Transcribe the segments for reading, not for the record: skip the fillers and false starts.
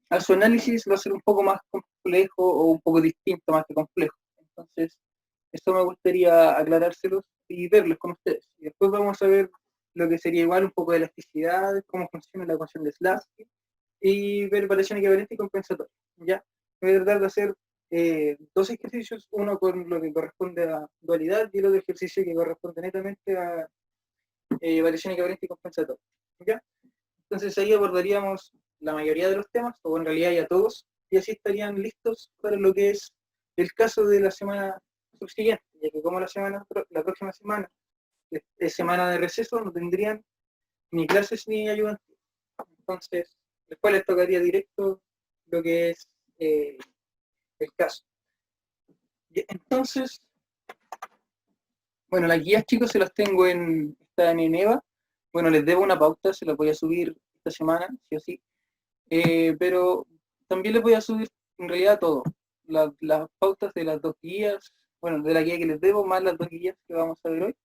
a su análisis va a ser un poco más complejo o un poco distinto más que complejo. Entonces, eso me gustaría aclarárselos y verlos con ustedes. Y después vamos a ver lo que sería igual un poco de elasticidad, cómo funciona la ecuación de Slavsky y ver variación equivalente y compensatoria. ¿Ya? Voy a tratar de hacer dos ejercicios, uno con lo que corresponde a dualidad y el otro ejercicio que corresponde netamente a variación equivalente y compensatoria. ¿Ya? Entonces ahí abordaríamos la mayoría de los temas, o en realidad ya todos, y así estarían listos para lo que es el caso de la semana subsiguiente, ya que como la próxima semana es semana de receso, no tendrían ni clases ni ayudantes. Entonces, después les tocaría directo lo que es el caso. Entonces, bueno, las guías, chicos, se las tengo están en EVA. Bueno, les debo una pauta, se la voy a subir esta semana, sí o sí. Pero también les voy a subir en realidad todo. Las pautas de las dos guías, bueno, de la guía que les debo, más las dos guías que vamos a ver hoy.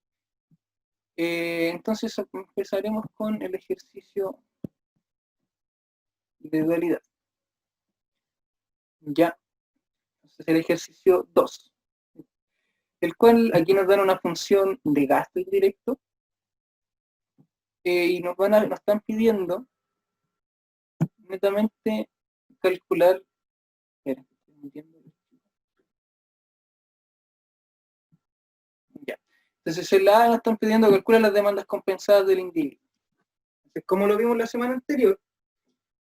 Entonces empezaremos con el ejercicio de dualidad. Ya, entonces el ejercicio 2, el cual aquí nos dan una función de gasto indirecto y nos están pidiendo netamente calcular. Espera, ya. Entonces en la A nos están pidiendo calcular las demandas compensadas del individuo. Entonces, como lo vimos la semana anterior,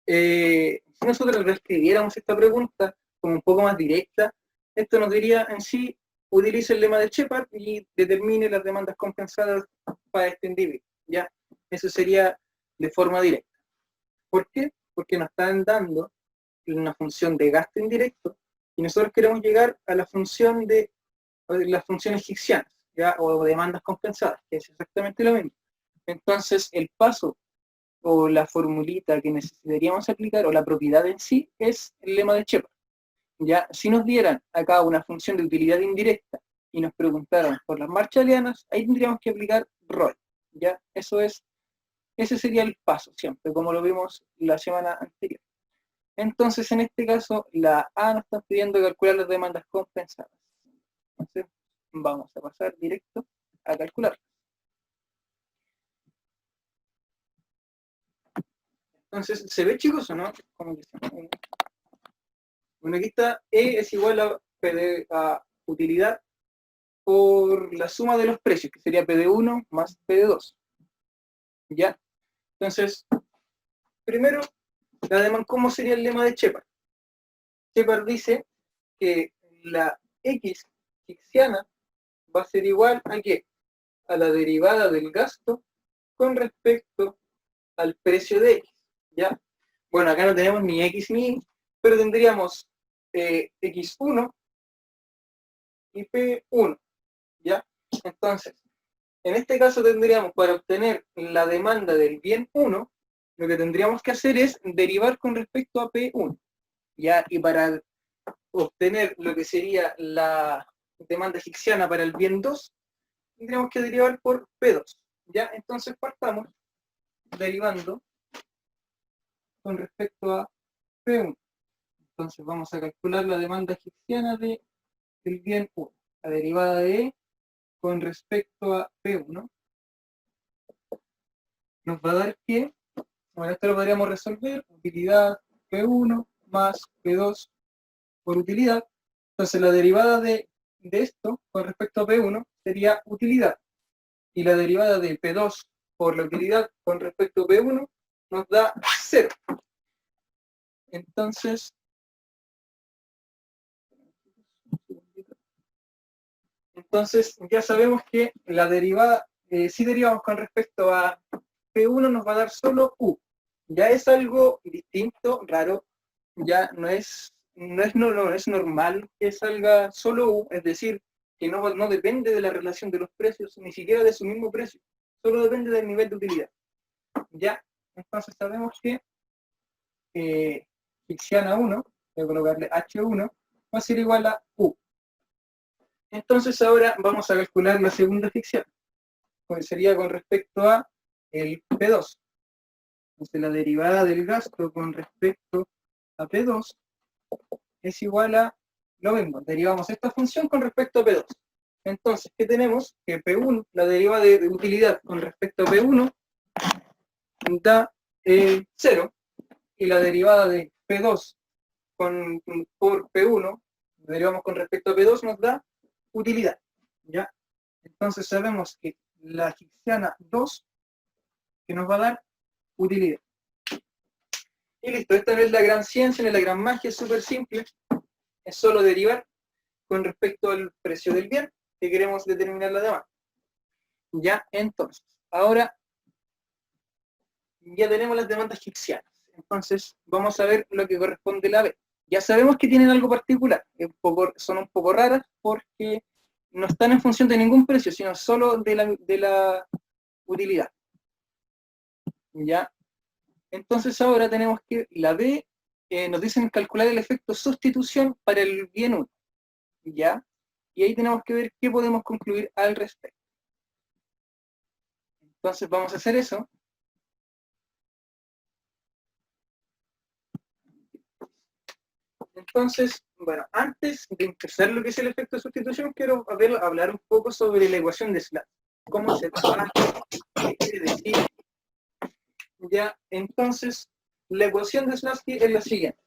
si nosotros reescribiéramos esta pregunta como un poco más directa, esto nos diría en sí, utilice el lema de Shepard y determine las demandas compensadas para este individuo. ¿Ya? Eso sería de forma directa. ¿Por qué? Porque nos están dando una función de gasto indirecto y nosotros queremos llegar a la función de las funciones higsianas, ¿ya? O demandas compensadas, que es exactamente lo mismo. Entonces, el paso o la formulita que necesitaríamos aplicar, o la propiedad en sí, es el lema de Shepard. Ya, si nos dieran acá una función de utilidad indirecta y nos preguntaran por las marshallianas, ahí tendríamos que aplicar ROI. Ya, ese sería el paso siempre, como lo vimos la semana anterior. Entonces, en este caso, la A nos está pidiendo calcular las demandas compensadas. Entonces, vamos a pasar directo a calcular. Entonces, ¿se ve, chicos, o no? ¿Cómo que se ve? Bueno, aquí está E es igual a utilidad por la suma de los precios, que sería PD1 más PD2. ¿Ya? Entonces, primero, ¿cómo sería el lema de Shepard? Shepard dice que la X higsiana va a ser igual a ¿qué? A la derivada del gasto con respecto al precio de X. ¿Ya? Bueno, acá no tenemos ni X ni Y, pero tendríamos X1 y P1. ¿Ya? Entonces, en este caso tendríamos, para obtener la demanda del bien 1, lo que tendríamos que hacer es derivar con respecto a P1. ¿Ya? Y para obtener lo que sería la demanda higsiana para el bien 2, tendríamos que derivar por P2. ¿Ya? Entonces partamos derivando con respecto a P1. Entonces vamos a calcular la demanda higsiana del bien 1. La derivada de E con respecto a P1 nos va a dar que, bueno, esto lo podríamos resolver, utilidad P1 más P2 por utilidad. Entonces la derivada de esto con respecto a P1 sería utilidad. Y la derivada de P2 por la utilidad con respecto a P1 nos da 0. Entonces ya sabemos que la derivada, si derivamos con respecto a P1 nos va a dar solo U. Ya es algo distinto, raro, ya no es normal que salga solo U, es decir, que no depende de la relación de los precios, ni siquiera de su mismo precio, solo depende del nivel de utilidad. Ya, entonces sabemos que higsiana 1, voy a colocarle H1, va a ser igual a U. Entonces ahora vamos a calcular la segunda ficción, pues sería con respecto a el P2. Entonces la derivada del gasto con respecto a P2 es igual a lo mismo. Derivamos esta función con respecto a P2. Entonces, ¿qué tenemos? Que P1, la derivada de utilidad con respecto a P1, da 0, y la derivada de P2 por P1, derivamos con respecto a P2, nos da utilidad. ¿Ya? Entonces sabemos que la Higgsana 2, que nos va a dar utilidad. Y listo, esta no es la gran ciencia, no es la gran magia, es súper simple. Es solo derivar con respecto al precio del bien que queremos determinar la demanda. Ya, entonces, ahora ya tenemos las demandas higsianas. Entonces, vamos a ver lo que corresponde a la B. Ya sabemos que tienen algo particular, son un poco raras porque no están en función de ningún precio, sino solo de la utilidad. ¿Ya? Entonces ahora tenemos que la B, nos dicen calcular el efecto sustitución para el bien 1. ¿Ya? Y ahí tenemos que ver qué podemos concluir al respecto. Entonces vamos a hacer eso. Entonces, bueno, antes de empezar lo que es el efecto de sustitución, quiero hablar un poco sobre la ecuación de Slack. ¿Cómo se trabaja? ¿Qué quiere decir? Ya, entonces, la ecuación de Slatsky es la siguiente.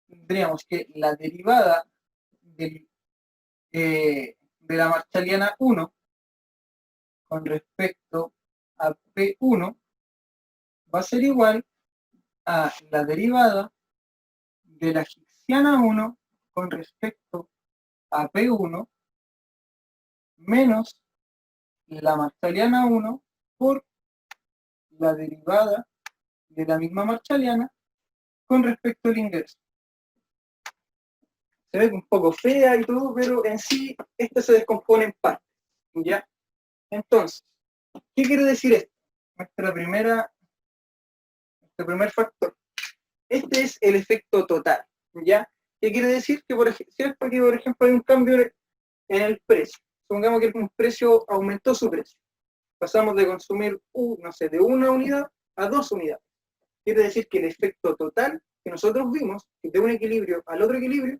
Tendríamos que la derivada de la Marshalliana 1 con respecto a P1 va a ser igual a la derivada de la Higgsana 1 con respecto a P1 menos la Marshalliana 1 por la derivada de la misma Marshalliana con respecto al ingreso. Se ve un poco fea y todo, pero en sí esto se descompone en partes, ¿ya? Entonces, ¿qué quiere decir esto? Nuestro primer factor. Este es el efecto total, ¿ya? ¿Qué quiere decir? Que por ejemplo hay un cambio en el precio. Supongamos que un precio aumentó su precio. Pasamos de consumir, no sé, de una unidad a 2 unidades. Quiere decir que el efecto total que nosotros vimos, de un equilibrio al otro equilibrio,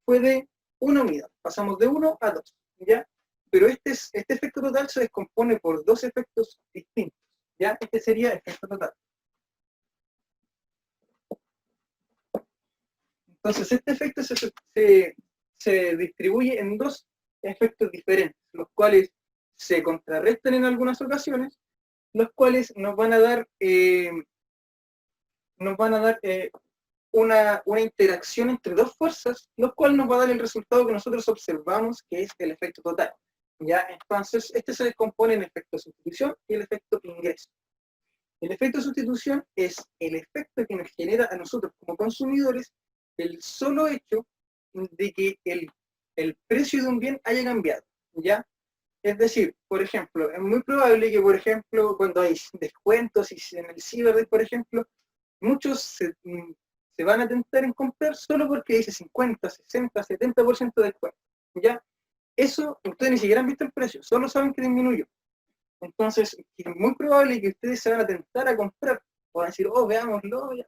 fue de una unidad. Pasamos de 1 a 2, ¿ya? Pero este efecto total se descompone por dos efectos distintos, ¿ya? Este sería efecto total. Entonces, este efecto se distribuye en dos efectos diferentes, los cuales se contrarrestan en algunas ocasiones, los cuales nos van a dar una interacción entre dos fuerzas, lo cual nos va a dar el resultado que nosotros observamos, que es el efecto total. ¿Ya? Entonces, este se descompone en el efecto de sustitución y el efecto ingreso. El efecto de sustitución es el efecto que nos genera a nosotros como consumidores el solo hecho de que el precio de un bien haya cambiado, ¿ya? Es decir, por ejemplo, es muy probable que, por ejemplo, cuando hay descuentos y en el ciber, por ejemplo, muchos se van a tentar en comprar solo porque dice 50, 60, 70% de descuento, ¿ya? Eso, ustedes ni siquiera han visto el precio, solo saben que disminuyó. Entonces, es muy probable que ustedes se van a tentar a comprar, o van a decir, oh, veámoslo, ya.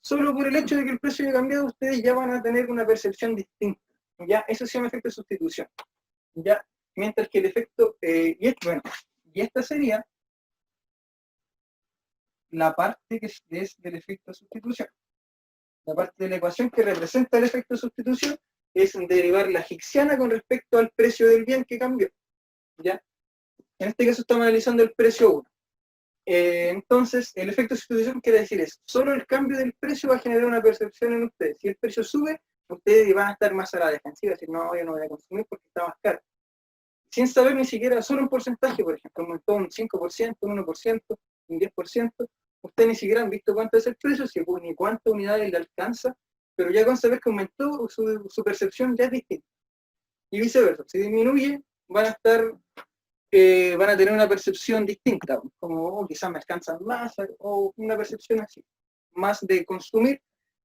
Solo por el hecho de que el precio haya cambiado, ustedes ya van a tener una percepción distinta, ¿ya? Eso se llama efecto de sustitución, ¿ya? Mientras que el efecto, y esta sería la parte que es del efecto de sustitución. La parte de la ecuación que representa el efecto de sustitución es derivar la Higgsana con respecto al precio del bien que cambió, ¿ya? En este caso estamos analizando el precio 1. Entonces, el efecto de sustitución quiere decir eso. Solo el cambio del precio va a generar una percepción en ustedes. Si el precio sube, ustedes van a estar más a la defensiva, decir, no, yo no voy a consumir porque está más caro. Sin saber ni siquiera, solo un porcentaje, por ejemplo, aumentó un 5%, un 1%, un 10%, ustedes ni siquiera han visto cuánto es el precio, ni cuántas unidades le alcanza, pero ya con saber que aumentó, su percepción ya es distinta. Y viceversa, si disminuye, van a tener una percepción distinta, como quizás me alcanzan más, o una percepción así, más de consumir,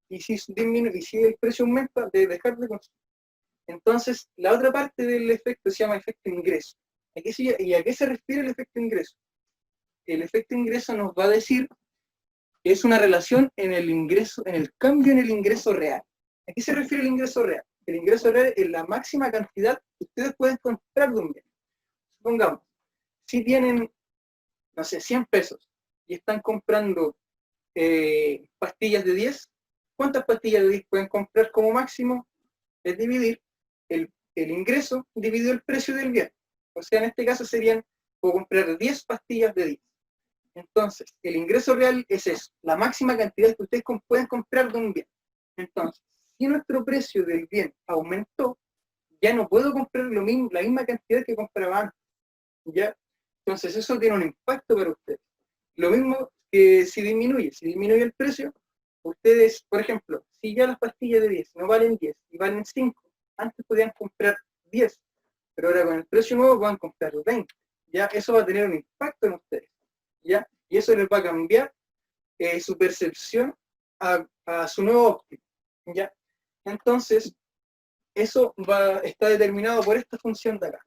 y si el precio aumenta, de dejar de consumir. Entonces, la otra parte del efecto se llama efecto ingreso. ¿Y a qué se refiere el efecto ingreso? El efecto ingreso nos va a decir que es una relación en el ingreso, en el cambio en el ingreso real. ¿A qué se refiere el ingreso real? El ingreso real es la máxima cantidad que ustedes pueden comprar de un bien. Supongamos, si tienen, no sé, 100 pesos y están comprando pastillas de 10, ¿cuántas pastillas de 10 pueden comprar como máximo? Es dividir el ingreso dividido el precio del bien. O sea, en este caso puedo comprar 10 pastillas de 10. Entonces, el ingreso real es eso, la máxima cantidad que ustedes pueden comprar de un bien. Entonces, si nuestro precio del bien aumentó, ya no puedo comprar la misma cantidad que compraba antes. ¿Ya? Entonces, eso tiene un impacto para ustedes. Lo mismo que si disminuye el precio, ustedes, por ejemplo, si ya las pastillas de 10 no valen 10 y valen 5, antes podían comprar 10, pero ahora con el precio nuevo van a comprar 20. ¿Ya? Eso va a tener un impacto en ustedes. ¿Ya? Y eso les va a cambiar su percepción a su nuevo óptimo. ¿Ya? Entonces, eso está determinado por esta función de acá,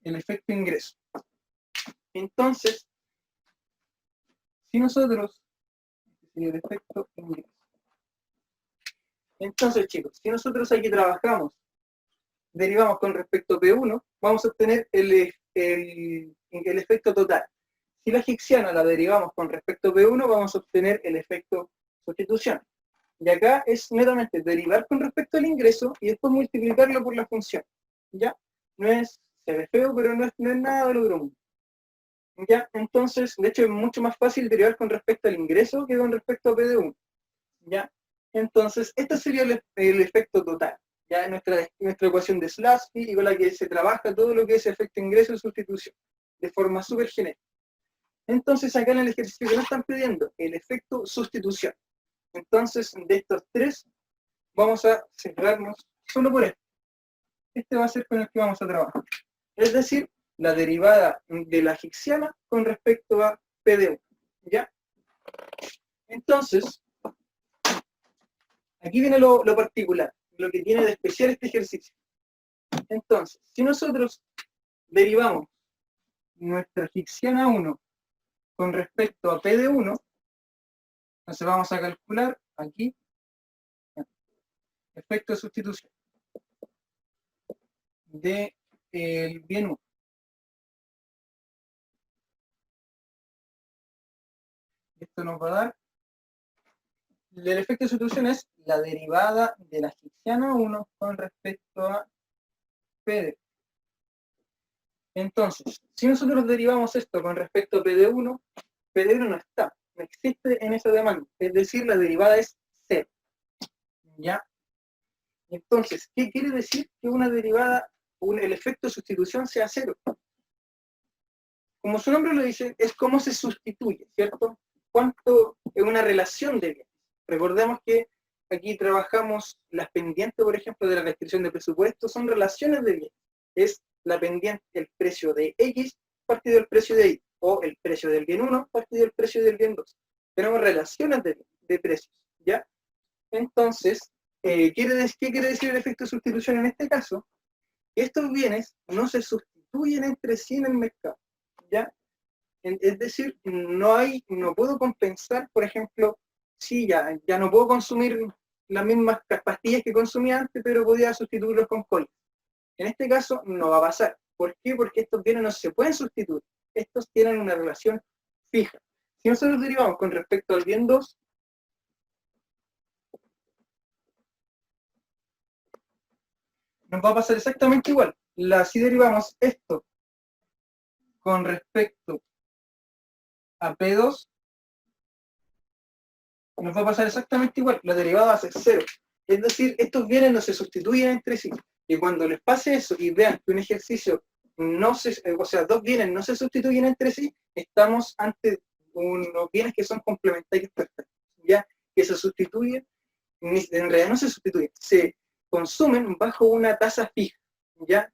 el efecto ingreso. Entonces, si nosotros, el efecto ingreso. Entonces, chicos, si nosotros aquí trabajamos, derivamos con respecto a P1, vamos a obtener el efecto total. Si la hicksiana la derivamos con respecto a P1, vamos a obtener el efecto sustitución. Y acá es netamente derivar con respecto al ingreso y después multiplicarlo por la función. ¿Ya? Se ve feo, pero no es nada del otro mundo. ¿Ya? Entonces, de hecho, es mucho más fácil derivar con respecto al ingreso que con respecto a P de 1. ¿Ya? Entonces, este sería el efecto total. Ya nuestra ecuación de Slasky y con la que se trabaja todo lo que es efecto ingreso y sustitución, de forma súper genérica. Entonces, acá en el ejercicio que nos están pidiendo, el efecto sustitución. Entonces, de estos tres, vamos a centrarnos solo por este. Este va a ser con el que vamos a trabajar. Es decir, la derivada de la hicksiana con respecto a P de 1. ¿Ya? Entonces, aquí viene lo particular, lo que tiene de especial este ejercicio. Entonces, si nosotros derivamos nuestra hicksiana 1 con respecto a P de 1, entonces vamos a calcular aquí efecto de sustitución del bien 1. Esto nos va a dar, el efecto de sustitución es la derivada de la hicksiana 1 con respecto a P de 1. Entonces, si nosotros derivamos esto con respecto a P de 1, P de 1 no está, no existe en esa demanda, es decir, la derivada es 0. ¿Ya? Entonces, ¿qué quiere decir que una derivada, el efecto de sustitución sea 0? Como su nombre lo dice, es cómo se sustituye, ¿cierto? ¿Cuánto es una relación de bienes? Recordemos que aquí trabajamos las pendientes, por ejemplo, de la restricción de presupuesto, son relaciones de bienes. Es la pendiente, el precio de X partido del precio de Y, o el precio del bien 1 partido del precio del bien 2. Tenemos relaciones de precios, ¿ya? Entonces, ¿qué quiere decir el efecto de sustitución en este caso? Que estos bienes no se sustituyen entre sí en el mercado, ¿ya? Es decir, no puedo compensar, por ejemplo, sí, ya no puedo consumir las mismas pastillas que consumía antes, pero podía sustituirlos con colas. En este caso no va a pasar. ¿Por qué? Porque estos bienes no se pueden sustituir. Estos tienen una relación fija. Si nosotros derivamos con respecto al bien 2, nos va a pasar exactamente igual. Si derivamos esto con respecto a P2, nos va a pasar exactamente igual. La derivada va a ser 0. Es decir, estos bienes no se sustituyen entre sí. Y cuando les pase eso y vean que un ejercicio dos bienes no se sustituyen entre sí, estamos ante unos bienes que son complementarios perfectos, ya que se sustituyen, en realidad no se sustituyen, se consumen bajo una tasa fija, ya.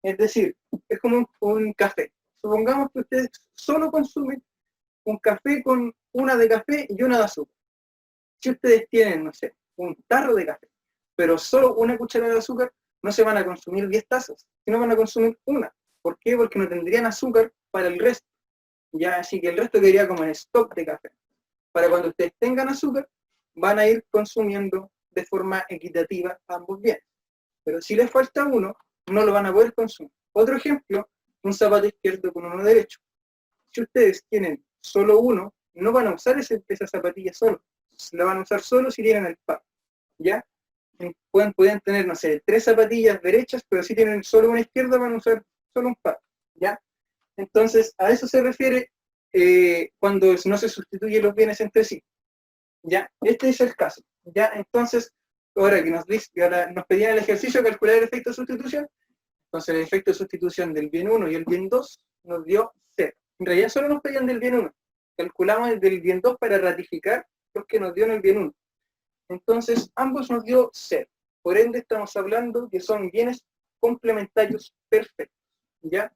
Es decir, es como un café. Supongamos que ustedes solo consumen un café con una de café y una de azúcar. Si ustedes tienen, no sé, un tarro de café, pero solo una cucharada de azúcar, no se van a consumir 10 tazas, sino van a consumir una. ¿Por qué? Porque no tendrían azúcar para el resto. Ya, así que el resto quedaría como en stock de café. Para cuando ustedes tengan azúcar, van a ir consumiendo de forma equitativa ambos bienes. Pero si les falta uno, no lo van a poder consumir. Otro ejemplo, un zapato izquierdo con uno derecho. Si ustedes tienen solo uno, no van a usar esa zapatilla solo. La van a usar solo si tienen el par. ¿Ya? Pueden tener, no sé, 3 zapatillas derechas, pero si tienen solo una izquierda, van a usar solo un par. ¿Ya? Entonces, a eso se refiere cuando no se sustituyen los bienes entre sí. ¿Ya? Este es el caso. ¿Ya? Entonces, ahora que nos pedían el ejercicio de calcular el efecto de sustitución, entonces el efecto de sustitución del bien 1 y el bien 2 nos dio 0. En realidad solo nos pedían del bien 1. Calculamos el del bien 2 para ratificar los que nos dio en el bien 1. Entonces, ambos nos dio 0. Por ende, estamos hablando que son bienes complementarios perfectos. ¿Ya?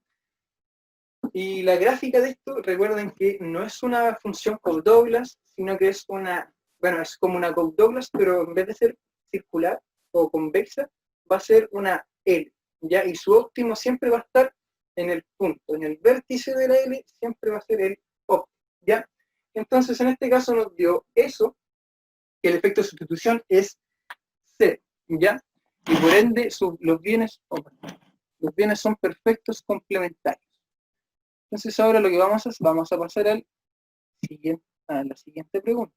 Y la gráfica de esto, recuerden que no es una función Cobb-Douglas, sino que es es como una Cobb-Douglas, pero en vez de ser circular o convexa, va a ser una L, ¿ya? Y su óptimo siempre va a estar en el punto, en el vértice de la L, siempre va a ser el óptimo, ¿ya? Entonces, en este caso nos dio eso, que el efecto de sustitución es 0, ¿ya? Y por ende, los bienes son perfectos complementarios. Entonces ahora lo que vamos a pasar a la siguiente pregunta.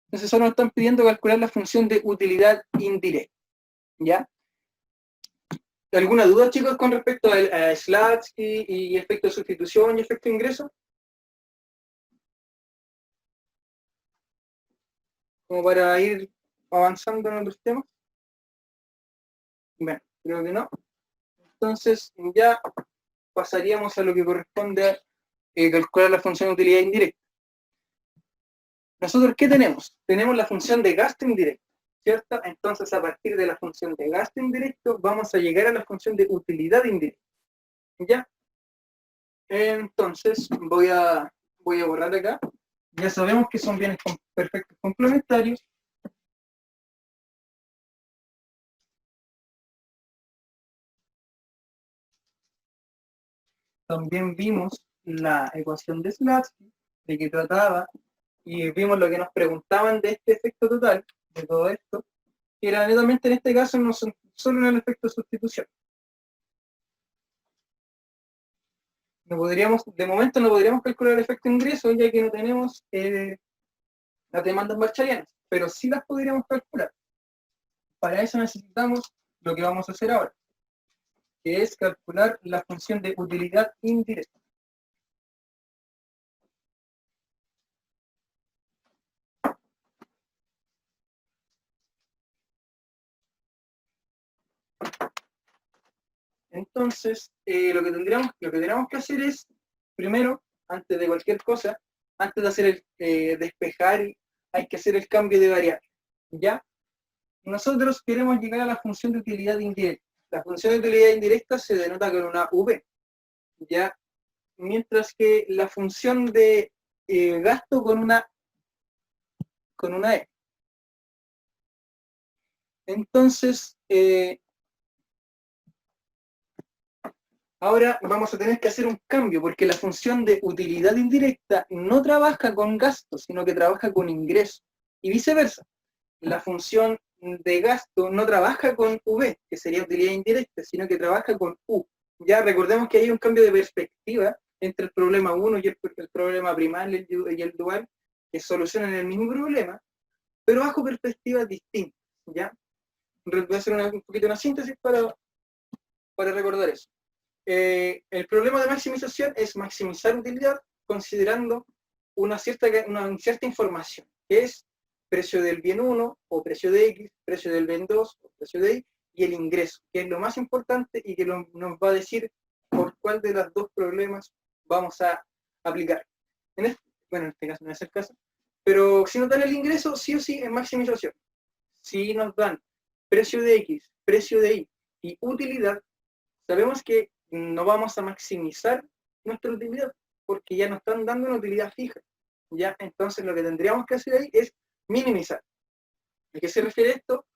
Entonces ahora nos están pidiendo calcular la función de utilidad indirecta. ¿Ya? ¿Alguna duda, chicos, con respecto a Slatsky y efecto de sustitución y efecto de ingreso? Como para ir avanzando en otros temas. Bueno, creo que no. Entonces ya pasaríamos a lo que corresponde a calcular la función de utilidad indirecta. ¿Nosotros qué tenemos? Tenemos la función de gasto indirecto, ¿cierto? Entonces, a partir de la función de gasto indirecto, vamos a llegar a la función de utilidad indirecta. ¿Ya? Entonces, voy a borrar acá. Ya sabemos que son bienes perfectos complementarios. También vimos la ecuación de Slatsky, de que trataba, y vimos lo que nos preguntaban de este efecto total, de todo esto, que era netamente en este caso no son solo en el efecto de sustitución. De momento no podríamos calcular el efecto de ingreso, ya que no tenemos las demandas marshalianas, pero sí las podríamos calcular. Para eso necesitamos lo que vamos a hacer ahora, que es calcular la función de utilidad indirecta. Entonces, lo que tenemos que hacer es, primero, antes de cualquier cosa, antes de hacer el despejar, hay que hacer el cambio de variable. ¿Ya? Nosotros queremos llegar a la función de utilidad indirecta. La función de utilidad indirecta se denota con una V, ¿ya? Mientras que la función de gasto con una E. Entonces, ahora vamos a tener que hacer un cambio, porque la función de utilidad indirecta no trabaja con gasto, sino que trabaja con ingreso, y viceversa. La función de gasto no trabaja con V, que sería utilidad indirecta, sino que trabaja con U. Ya recordemos que hay un cambio de perspectiva entre el problema 1 y el problema primal y el dual, que solucionan el mismo problema, pero bajo perspectivas distintas. ¿Ya? Voy a hacer un poquito una síntesis para recordar eso. El problema de maximización es maximizar utilidad considerando una cierta información, que es precio del bien 1 o precio de X, precio del bien 2 o precio de Y, y el ingreso, que es lo más importante y que nos va a decir por cuál de los dos problemas vamos a aplicar. En este caso no es el caso, pero si nos dan el ingreso, sí o sí es maximización. Si nos dan precio de X, precio de Y y utilidad, sabemos que no vamos a maximizar nuestra utilidad, porque ya nos están dando una utilidad fija. ¿Ya? Entonces lo que tendríamos que hacer ahí es minimizar. ¿A qué se refiere esto?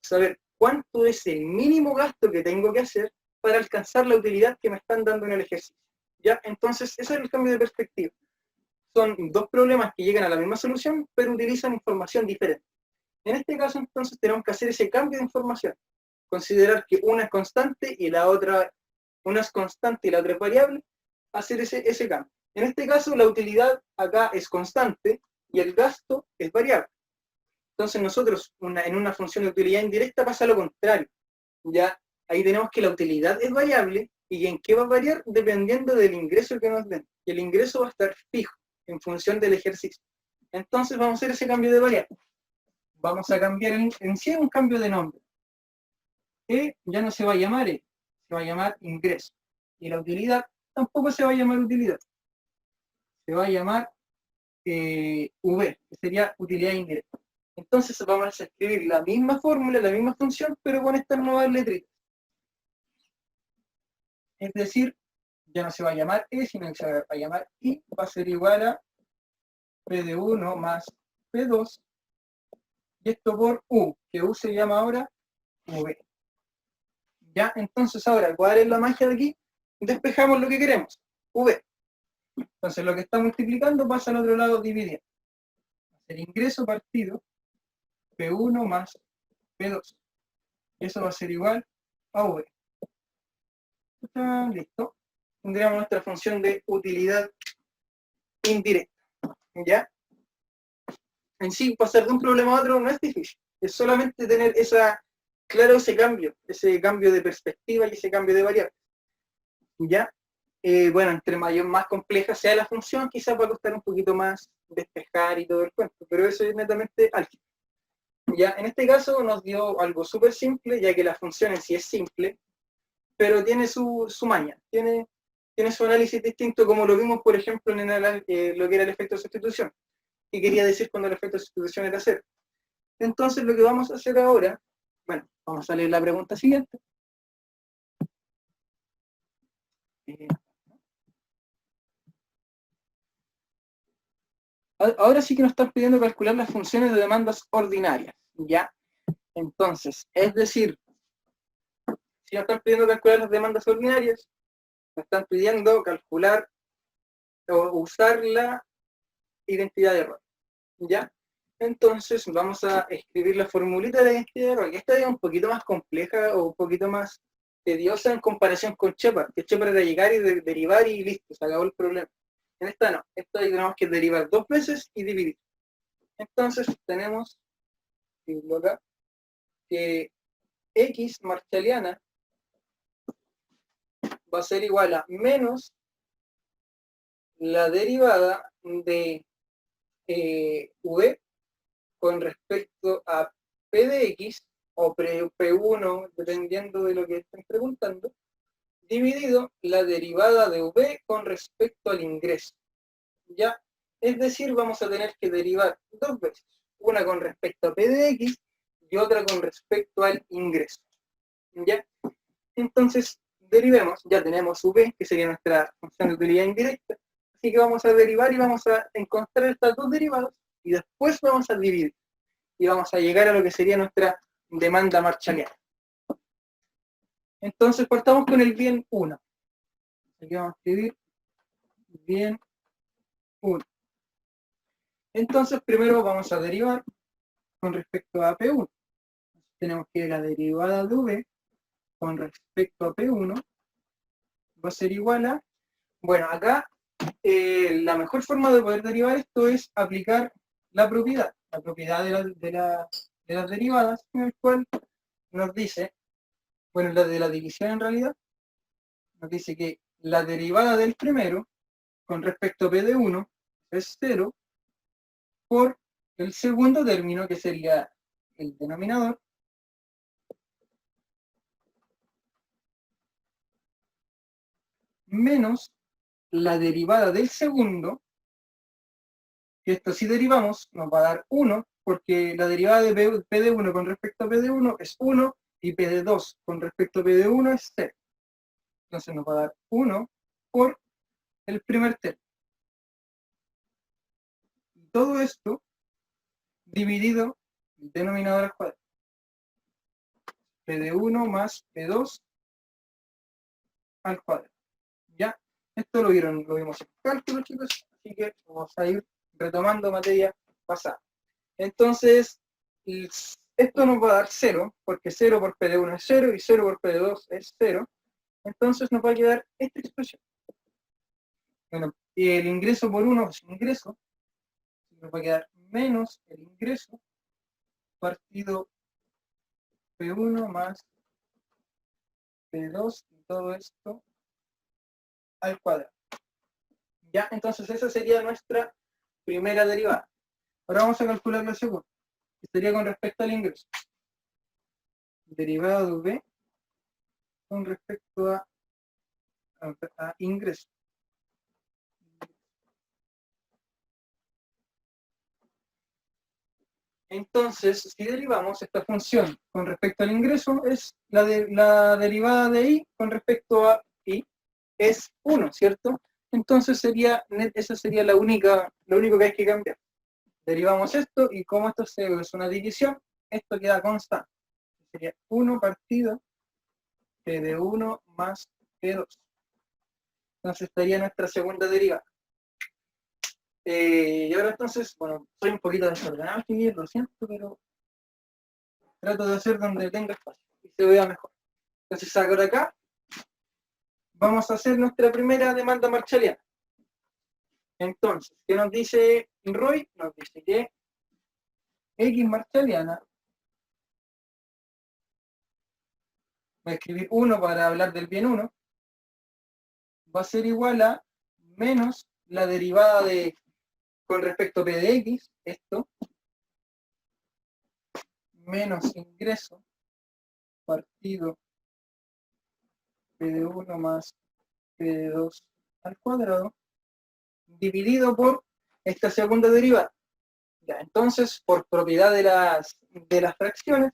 saber cuánto es el mínimo gasto que tengo que hacer para alcanzar la utilidad que me están dando en el ejercicio. ¿Ya? Entonces, ese es el cambio de perspectiva. Son dos problemas que llegan a la misma solución, pero utilizan información diferente. En este caso, entonces, tenemos que hacer ese cambio de información. Considerar que una es constante y la otra, una es constante y la otra es variable, hacer ese cambio. En este caso, la utilidad acá es constante y el gasto es variable. Entonces, nosotros, en una función de utilidad indirecta pasa lo contrario. Ya ahí tenemos que la utilidad es variable y en qué va a variar dependiendo del ingreso que nos den. Y el ingreso va a estar fijo en función del ejercicio. Entonces vamos a hacer ese cambio de variable. Vamos a cambiar en sí un cambio de nombre. E ya no se va a llamar E, se va a llamar ingreso. Y la utilidad tampoco se va a llamar utilidad. Se va a llamar V, que sería utilidad indirecta. Entonces vamos a escribir la misma fórmula, la misma función, pero con estas nuevas letritas. Es decir, ya no se va a llamar E, sino que se va a llamar I, va a ser igual a P de 1 más P2, y esto por U, que U se llama ahora V. Ya, entonces ahora, ¿cuál es la magia de aquí? Despejamos lo que queremos, V. Entonces lo que está multiplicando pasa al otro lado dividiendo. El ingreso partido P1 más P2. Eso va a ser igual a V. Listo. Tendríamos nuestra función de utilidad indirecta. ¿Ya? En sí, pasar de un problema a otro no es difícil. Es solamente tener claro ese cambio de perspectiva y ese cambio de variable. ¿Ya? Bueno, entre más compleja sea la función, quizás va a costar un poquito más despejar y todo el cuento, pero eso es netamente álgebra. Ya, en este caso nos dio algo súper simple, ya que la función en sí es simple, pero tiene su maña, tiene su análisis distinto, como lo vimos, por ejemplo, en lo que era el efecto de sustitución. ¿Qué quería decir cuando el efecto de sustitución era cero? Entonces, lo que vamos a hacer ahora, bueno, vamos a leer la pregunta siguiente. Ahora sí que nos están pidiendo calcular las funciones de demandas ordinarias, ¿ya? Entonces, es decir, si nos están pidiendo calcular las demandas ordinarias, nos están pidiendo calcular o usar la identidad de error, ¿ya? Entonces, vamos a escribir la formulita de la identidad de error, que esta es un poquito más compleja o un poquito más tediosa en comparación con Shepard, que Shepard era llegar y derivar y listo, se acabó el problema. En esta no, esta tenemos que derivar 2 veces y dividir. Entonces tenemos acá, que X marshalliana va a ser igual a menos la derivada de V con respecto a P de X o P1, dependiendo de lo que estén preguntando, dividido la derivada de V con respecto al ingreso. ¿Ya? Es decir, vamos a tener que derivar 2 veces, una con respecto a P de X y otra con respecto al ingreso. ¿Ya? Entonces, derivemos, ya tenemos V, que sería nuestra función de utilidad indirecta, así que vamos a derivar y vamos a encontrar estas dos derivadas y después vamos a dividir y vamos a llegar a lo que sería nuestra demanda marshalliana. Entonces, partamos con el bien 1. Aquí vamos a escribir bien 1. Entonces, primero vamos a derivar con respecto a P1. Tenemos que la derivada de V con respecto a P1 va a ser igual a, bueno, acá la mejor forma de poder derivar esto es aplicar la propiedad de las derivadas, en el cual nos dice, bueno, la de la división en realidad, nos dice que la derivada del primero con respecto a P de 1 es 0 por el segundo término, que sería el denominador, menos la derivada del segundo, que esto si derivamos nos va a dar 1, porque la derivada de P de 1 con respecto a P de 1 es 1, y P de 2 con respecto a P de 1 es 0. Entonces nos va a dar 1 por el primer término. Y todo esto dividido el denominador al cuadrado. P de 1 más P2 al cuadrado. ¿Ya? Esto lo vimos en cálculo, chicos, así que vamos a ir retomando materia pasada. Entonces, esto nos va a dar 0, porque 0 por P de 1 es 0 y 0 por P de 2 es 0. Entonces nos va a quedar esta expresión. Bueno, y el ingreso por 1 es ingreso, nos va a quedar menos el ingreso partido P1 más P2 y todo esto al cuadrado. ¿Ya? Entonces esa sería nuestra primera derivada. Ahora vamos a calcular la segunda, que sería con respecto al ingreso. Derivada de V con respecto a ingreso. Entonces, si derivamos esta función con respecto al ingreso, es la derivada de I con respecto a I es 1, ¿cierto? Entonces esa sería lo único que hay que cambiar. Derivamos esto y como esto es una división, esto queda constante. Sería 1 partido P de 1 más P2. Entonces estaría nuestra segunda derivada. Y ahora entonces, bueno, soy un poquito desordenado aquí, lo siento, pero trato de hacer donde tenga espacio y se vea mejor. Entonces ahora acá vamos a hacer nuestra primera demanda marshalliana. Entonces, ¿qué nos dice Roy? Nos dice que X marshalliana, voy a escribir 1 para hablar del bien 1, va a ser igual a menos la derivada de con respecto a P de X, esto, menos ingreso partido P de 1 más P de 2 al cuadrado, dividido por esta segunda derivada. Ya, entonces, por propiedad de las fracciones,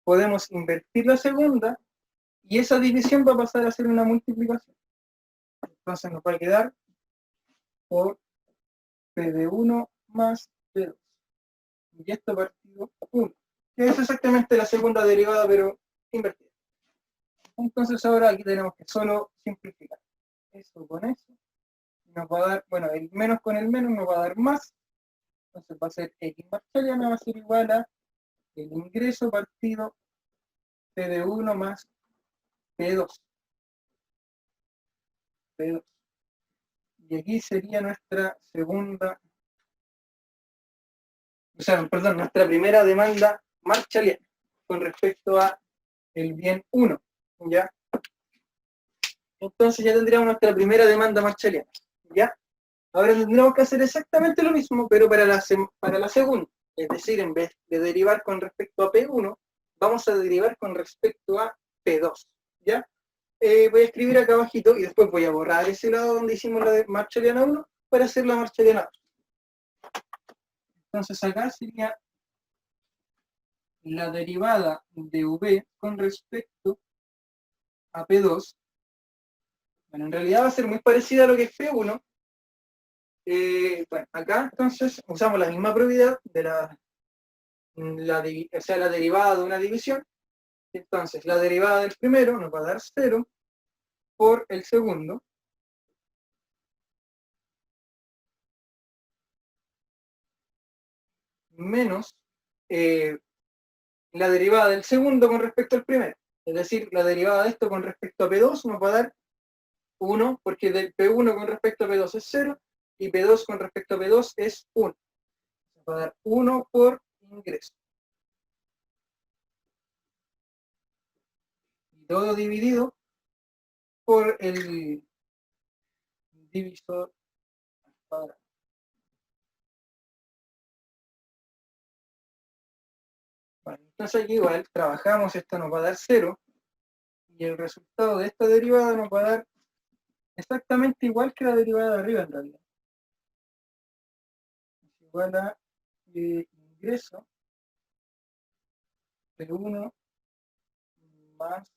podemos invertir la segunda y esa división va a pasar a ser una multiplicación. Entonces nos va a quedar por P de 1 más P de 2. Y esto partido 1. Que es exactamente la segunda derivada, pero invertida. Entonces ahora aquí tenemos que solo simplificar. Eso con eso. Nos va a dar, bueno, el menos con el menos nos va a dar más. Entonces va a ser X marshalliana, va a ser igual a el ingreso partido P de 1 más P2. P2. Y aquí sería nuestra segunda, nuestra primera demanda marshalliana con respecto a el bien 1, ¿ya? Entonces ya tendríamos nuestra primera demanda marshalliana, ¿ya? Ahora tendríamos que hacer exactamente lo mismo, pero para la segunda. Es decir, en vez de derivar con respecto a P1, vamos a derivar con respecto a P2, ¿ya? Voy a escribir acá abajito y después voy a borrar ese lado donde hicimos la de marshalliana 1 para hacer la marshalliana 2. Entonces acá sería la derivada de V con respecto a P2. Bueno, en realidad va a ser muy parecida a lo que es P1. Bueno, acá entonces usamos la misma propiedad de la derivada de una división. Entonces la derivada del primero nos va a dar 0 por el segundo. Menos la derivada del segundo con respecto al primero. Es decir, la derivada de esto con respecto a P2 nos va a dar 1, porque del P1 con respecto a P2 es 0, y P2 con respecto a P2 es 1. Nos va a dar 1 por ingreso. Y todo dividido por el divisor al cuadrado. Bueno, entonces aquí igual trabajamos, esto nos va a dar 0, y el resultado de esta derivada nos va a dar exactamente igual que la derivada de arriba en realidad. Es igual a ingreso P1 más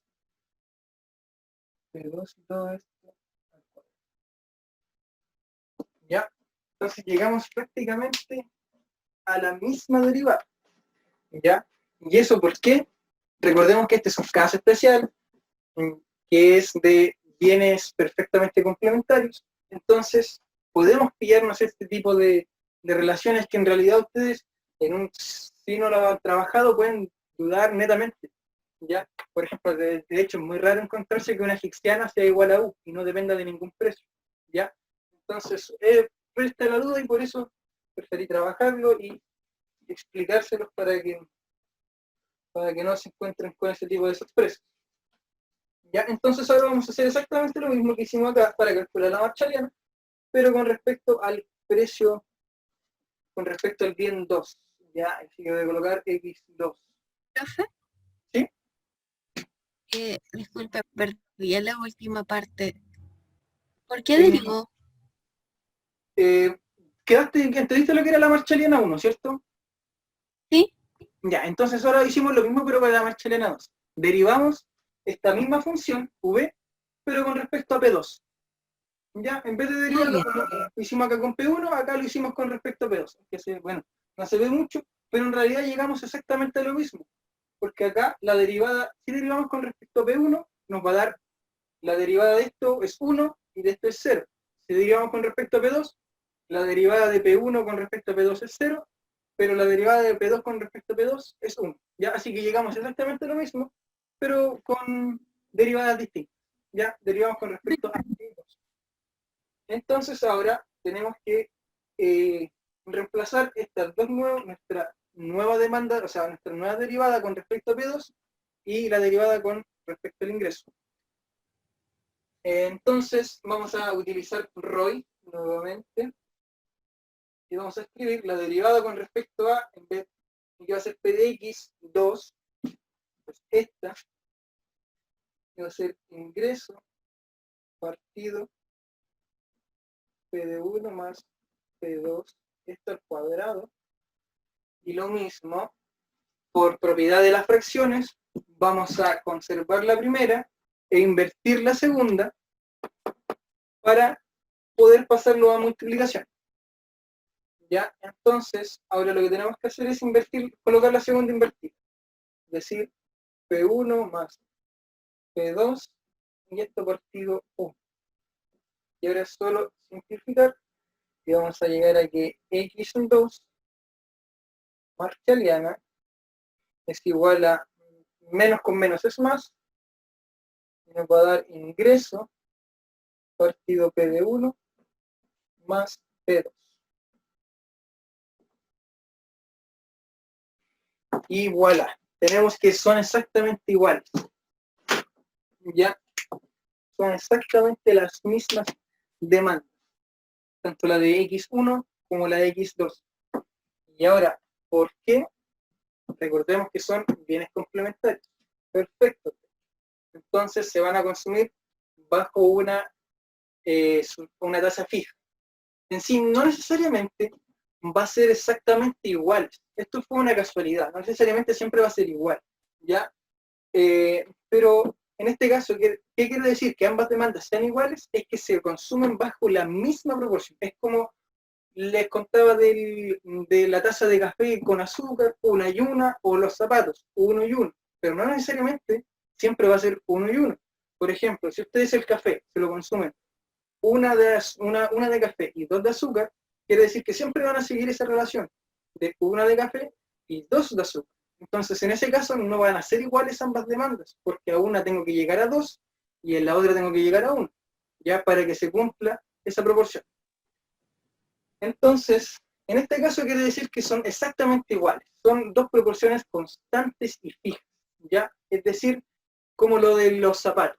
P2 y todo esto al cuadrado. ¿Ya? Entonces llegamos prácticamente a la misma derivada. ¿Ya? ¿Y eso por qué? recordemos que este es un caso especial, que es de bienes perfectamente complementarios. Entonces, podemos pillarnos este tipo de relaciones que en realidad ustedes, si no lo han trabajado, pueden dudar netamente. ¿Ya? Por ejemplo, de hecho, es muy raro encontrarse que una egipciana sea igual a U y no dependa de ningún precio. ¿Ya? Entonces, resta la duda y por eso preferí trabajarlo y explicárselos para que no se encuentren con ese tipo de sorpresas. ¿Ya? Entonces ahora vamos a hacer exactamente lo mismo que hicimos acá para calcular la marcha aliena, pero con respecto al precio, con respecto al bien 2. ¿Ya? Así que voy a colocar X2. Profe, ¿Sí? disculpe, perdí en la última parte. ¿Por qué derivó? ¿Entendiste lo que era la marcha aliena 1, cierto? ¿Sí? Ya, entonces ahora hicimos lo mismo pero para la marcha aliena 2. Derivamos esta misma función, V, pero con respecto a P2. Ya, en vez de derivarlo como lo hicimos acá con P1, acá lo hicimos con respecto a P2. Bueno, no se ve mucho, pero en realidad llegamos exactamente a lo mismo. Porque acá la derivada, si derivamos con respecto a P1, nos va a dar la derivada de esto es 1 y de esto es 0. Si derivamos con respecto a P2, la derivada de P1 con respecto a P2 es 0, pero la derivada de P2 con respecto a P2 es 1. ¿Ya? Así que llegamos exactamente a lo mismo, pero con derivadas distintas. ¿Ya? Derivamos con respecto a P2. Entonces ahora tenemos que reemplazar estas dos nuevas, nuestra nueva demanda, o sea, nuestra nueva derivada con respecto a P2 y la derivada con respecto al ingreso. Entonces vamos a utilizar ROI nuevamente y vamos a escribir la derivada con respecto a, en vez de que va a ser P de X2, pues esta que va a ser ingreso partido P de 1 más P2, esto al cuadrado, y lo mismo, por propiedad de las fracciones, vamos a conservar la primera e invertir la segunda para poder pasarlo a multiplicación. ¿Ya? Entonces, ahora lo que tenemos que hacer es invertir, colocar la segunda invertida. Es decir, P1 más P2 y esto partido 1. Y ahora es solo simplificar y vamos a llegar a que X2 marshaliana es igual a menos con menos es más, y nos va a dar ingreso partido P de 1 más P2. Y voilà, tenemos que son exactamente iguales. Ya son exactamente las mismas demandas, tanto la de X1 como la de X2. Y ahora, ¿por qué? Recordemos que son bienes complementarios. Perfecto. Entonces se van a consumir bajo una tasa fija. En sí, no necesariamente va a ser exactamente igual. Esto fue una casualidad, no necesariamente siempre va a ser igual, ¿ya? Pero en este caso, ¿qué quiere decir? Que ambas demandas sean iguales, es que se consumen bajo la misma proporción. Es como les contaba de la taza de café con azúcar, una y una, o los zapatos, uno y uno. Pero no necesariamente siempre va a ser uno y uno. Por ejemplo, si ustedes el café se lo consumen una de café y dos de azúcar, quiere decir que siempre van a seguir esa relación de una de café y dos de azúcar. Entonces, en ese caso no van a ser iguales ambas demandas, porque a una tengo que llegar a 2 y en la otra tengo que llegar a 1, ya para que se cumpla esa proporción. Entonces, en este caso quiere decir que son exactamente iguales, son dos proporciones constantes y fijas, ya, es decir, como lo de los zapatos.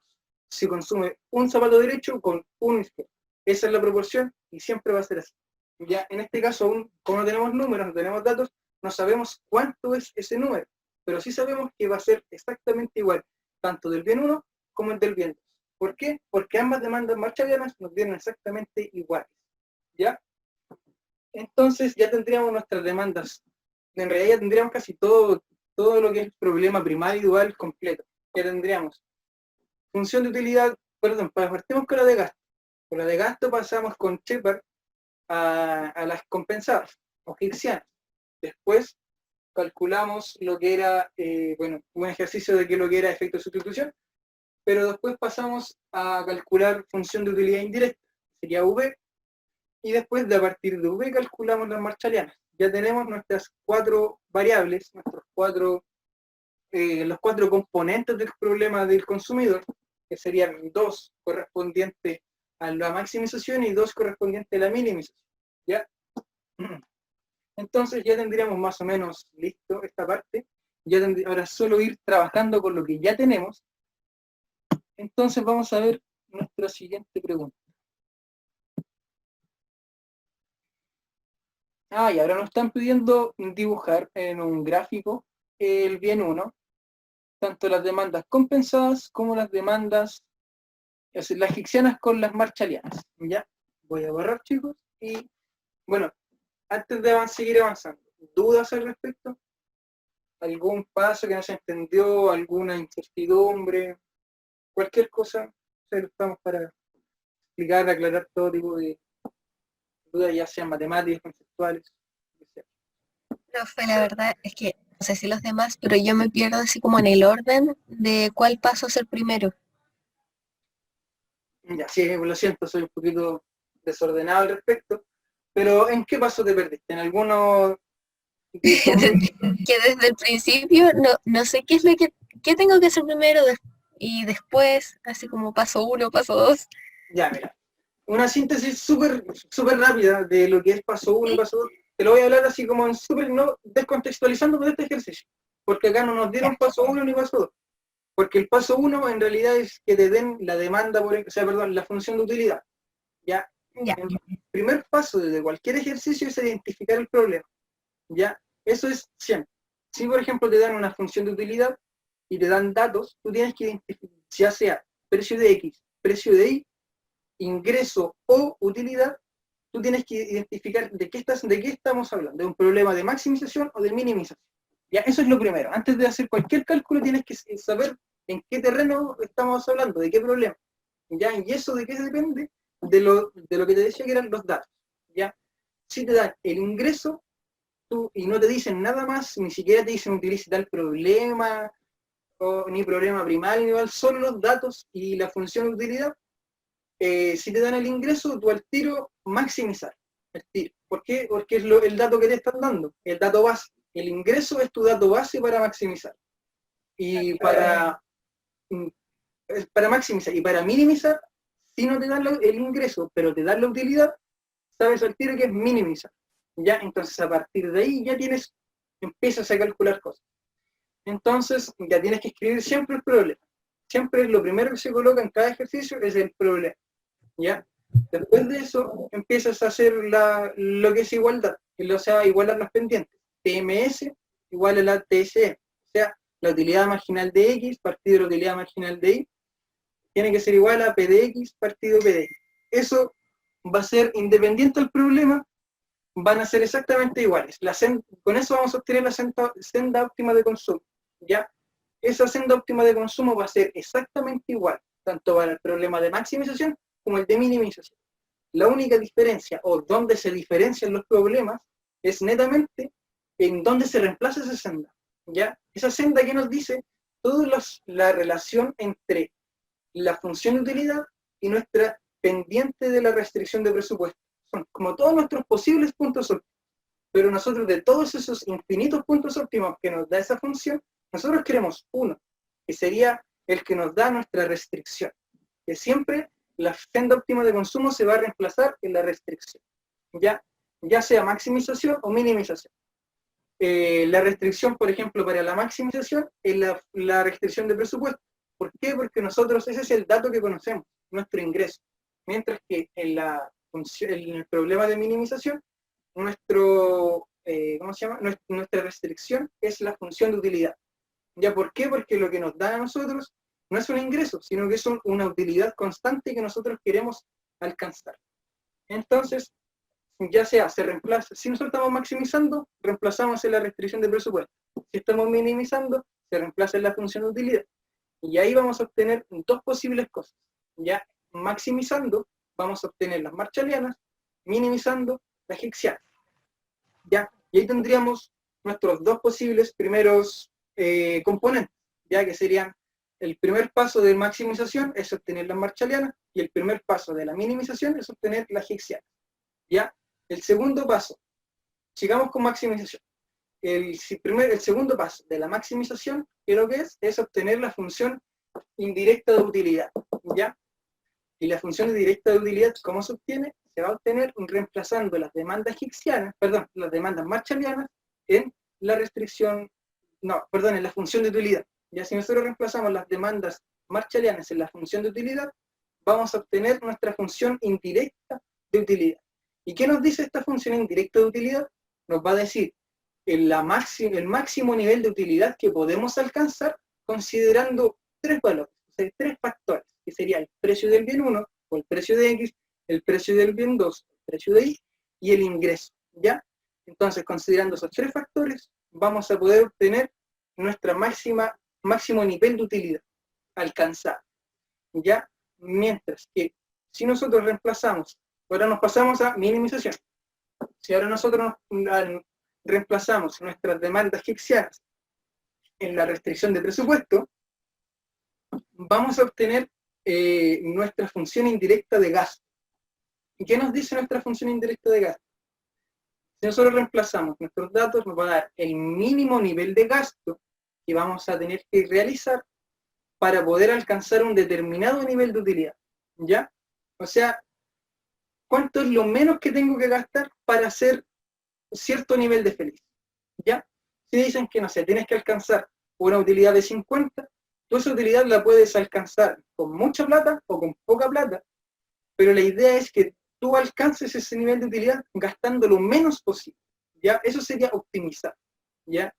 Se consume un zapato derecho con un izquierdo. Esa es la proporción y siempre va a ser así. Ya en este caso, como no tenemos números, no tenemos datos, no sabemos cuánto es ese número, pero sí sabemos que va a ser exactamente igual, tanto del bien 1 como el del bien 2. ¿Por qué? Porque ambas demandas marshalianas nos dieron exactamente iguales. ¿Ya? Entonces ya tendríamos nuestras demandas. En realidad ya tendríamos casi todo lo que es el problema primario y dual completo. Ya tendríamos función de utilidad, perdón, partimos con la de gasto. Con la de gasto pasamos con Shepard a las compensadas, o gaussianas. Después calculamos lo que era, un ejercicio de lo que era efecto de sustitución, pero después pasamos a calcular función de utilidad indirecta, sería V, y después de a partir de V calculamos las marshallianas. Ya tenemos nuestras 4 variables, los 4 componentes del problema del consumidor, que serían 2 correspondientes a la maximización y 2 correspondientes a la minimización. ¿Ya? Entonces ya tendríamos más o menos listo esta parte. Ahora solo ir trabajando con lo que ya tenemos. Entonces vamos a ver nuestra siguiente pregunta. Y ahora nos están pidiendo dibujar en un gráfico el bien 1, tanto las demandas compensadas como las demandas, las egipcianas con las marshallianas. Ya, voy a borrar, chicos, y bueno, antes de seguir avanzando, ¿dudas al respecto? ¿Algún paso que no se entendió? ¿Alguna incertidumbre? Cualquier cosa, estamos para explicar, aclarar todo tipo de dudas, ya sean matemáticas, conceptuales, lo que sea. Profe, la verdad es que no sé si los demás, pero yo me pierdo así como en el orden de cuál paso es el primero. Ya, sí, lo siento, soy un poquito desordenado al respecto, pero ¿en qué paso te perdiste? ¿En alguno de todos? Que desde el principio no sé qué es lo qué tengo que hacer primero y después, así como paso 1, paso 2. Ya, mira, una síntesis súper rápida de lo que es paso 1 y ¿Sí? paso 2. Te lo voy a hablar así como en no descontextualizando con este ejercicio, porque acá no nos dieron Ya, paso 1 ni paso 2. Porque el paso 1 en realidad es que te den la demanda, la función de utilidad. ¿Ya? ya, El primer paso de cualquier ejercicio es identificar el problema. ¿Ya? Eso es siempre. Si, por ejemplo, te dan una función de utilidad y te dan datos, tú tienes que identificar, ya sea precio de X, precio de Y, ingreso o utilidad, tú tienes que identificar de qué estamos hablando, de un problema de maximización o de minimización. Ya, eso es lo primero. Antes de hacer cualquier cálculo tienes que saber en qué terreno estamos hablando, de qué problema. ¿Ya? Y eso de qué se depende de lo que te decía que eran los datos. ¿Ya? Si te dan el ingreso y no te dicen nada más, ni siquiera te dicen utiliza tal problema, ni problema primario, ni igual, solo los datos y la función de utilidad, si te dan el ingreso, tú al tiro maximizar. El tiro. ¿Por qué? Porque es el dato que te están dando, el dato base. El ingreso es tu dato base para maximizar. Y para maximizar y para minimizar, si no te dan el ingreso, pero te dan la utilidad, sabes al tiro que es minimizar. ¿Ya? Entonces a partir de ahí ya empiezas a calcular cosas. Entonces ya tienes que escribir siempre el problema. Siempre lo primero que se coloca en cada ejercicio es el problema. ¿Ya? Después de eso empiezas a hacer lo que es igualdad, o sea, igualar las pendientes. TMS igual a la TSE, o sea, la utilidad marginal de X partido de la utilidad marginal de Y tiene que ser igual a P de X partido P de X. Eso va a ser independiente del problema, van a ser exactamente iguales. Con eso vamos a obtener la senda óptima de consumo. ¿Ya? Esa senda óptima de consumo va a ser exactamente igual, tanto para el problema de maximización como el de minimización. La única diferencia, o donde se diferencian los problemas, es netamente en dónde se reemplaza esa senda. ¿Ya? Esa senda que nos dice toda la relación entre la función de utilidad y nuestra pendiente de la restricción de presupuesto. Son como todos nuestros posibles puntos óptimos. Pero nosotros, de todos esos infinitos puntos óptimos que nos da esa función, nosotros queremos uno, que sería el que nos da nuestra restricción. Que siempre la senda óptima de consumo se va a reemplazar en la restricción. Ya sea maximización o minimización. La restricción, por ejemplo, para la maximización es la restricción de presupuesto. ¿Por qué? Porque nosotros, ese es el dato que conocemos, nuestro ingreso. Mientras que en el problema de minimización, nuestra restricción es la función de utilidad. ¿Ya por qué? Porque lo que nos da a nosotros no es un ingreso, sino que es una utilidad constante que nosotros queremos alcanzar. Entonces, ya sea se reemplaza, si nosotros estamos maximizando, reemplazamos en la restricción de presupuesto. Si estamos minimizando, se reemplaza en la función de utilidad. Y ahí vamos a obtener dos posibles cosas. Ya maximizando, vamos a obtener las marshallianas, minimizando las hicksianas. ¿Ya? Y ahí tendríamos nuestros dos posibles primeros componentes, ya que serían el primer paso de maximización es obtener las marshallianas y el primer paso de la minimización es obtener las higsianas. ¿Ya? El segundo paso, sigamos con maximización. El segundo paso de la maximización, ¿qué es lo que es? Es obtener la función indirecta de utilidad. ¿Ya? Y la función indirecta de utilidad, ¿cómo se obtiene? Se va a obtener reemplazando las demandas higsianas, perdón, las demandas marshallianas en la restricción, no, perdón, en la función de utilidad. Ya si nosotros reemplazamos las demandas marshallianas en la función de utilidad, vamos a obtener nuestra función indirecta de utilidad. ¿Y qué nos dice esta función indirecta de utilidad? Nos va a decir el máximo nivel de utilidad que podemos alcanzar considerando tres valores, o sea, tres factores, que sería el precio del bien 1, o el precio de X, el precio del bien 2, el precio de Y, y el ingreso, ¿ya? Entonces, considerando esos tres factores, vamos a poder obtener nuestra máximo nivel de utilidad alcanzado, ¿ya? Mientras que si nosotros reemplazamos, ahora nos pasamos a minimización. Si ahora nosotros reemplazamos nuestras demandas higsianas en la restricción de presupuesto, vamos a obtener nuestra función indirecta de gasto. ¿Y qué nos dice nuestra función indirecta de gasto? Si nosotros reemplazamos nuestros datos, nos va a dar el mínimo nivel de gasto que vamos a tener que realizar para poder alcanzar un determinado nivel de utilidad, ¿ya? O sea, ¿cuánto es lo menos que tengo que gastar para hacer cierto nivel de feliz? ¿Ya? Si dicen que, no sé, tienes que alcanzar una utilidad de 50, tú esa utilidad la puedes alcanzar con mucha plata o con poca plata, pero la idea es que tú alcances ese nivel de utilidad gastando lo menos posible, ¿ya? Eso sería optimizar, ¿ya?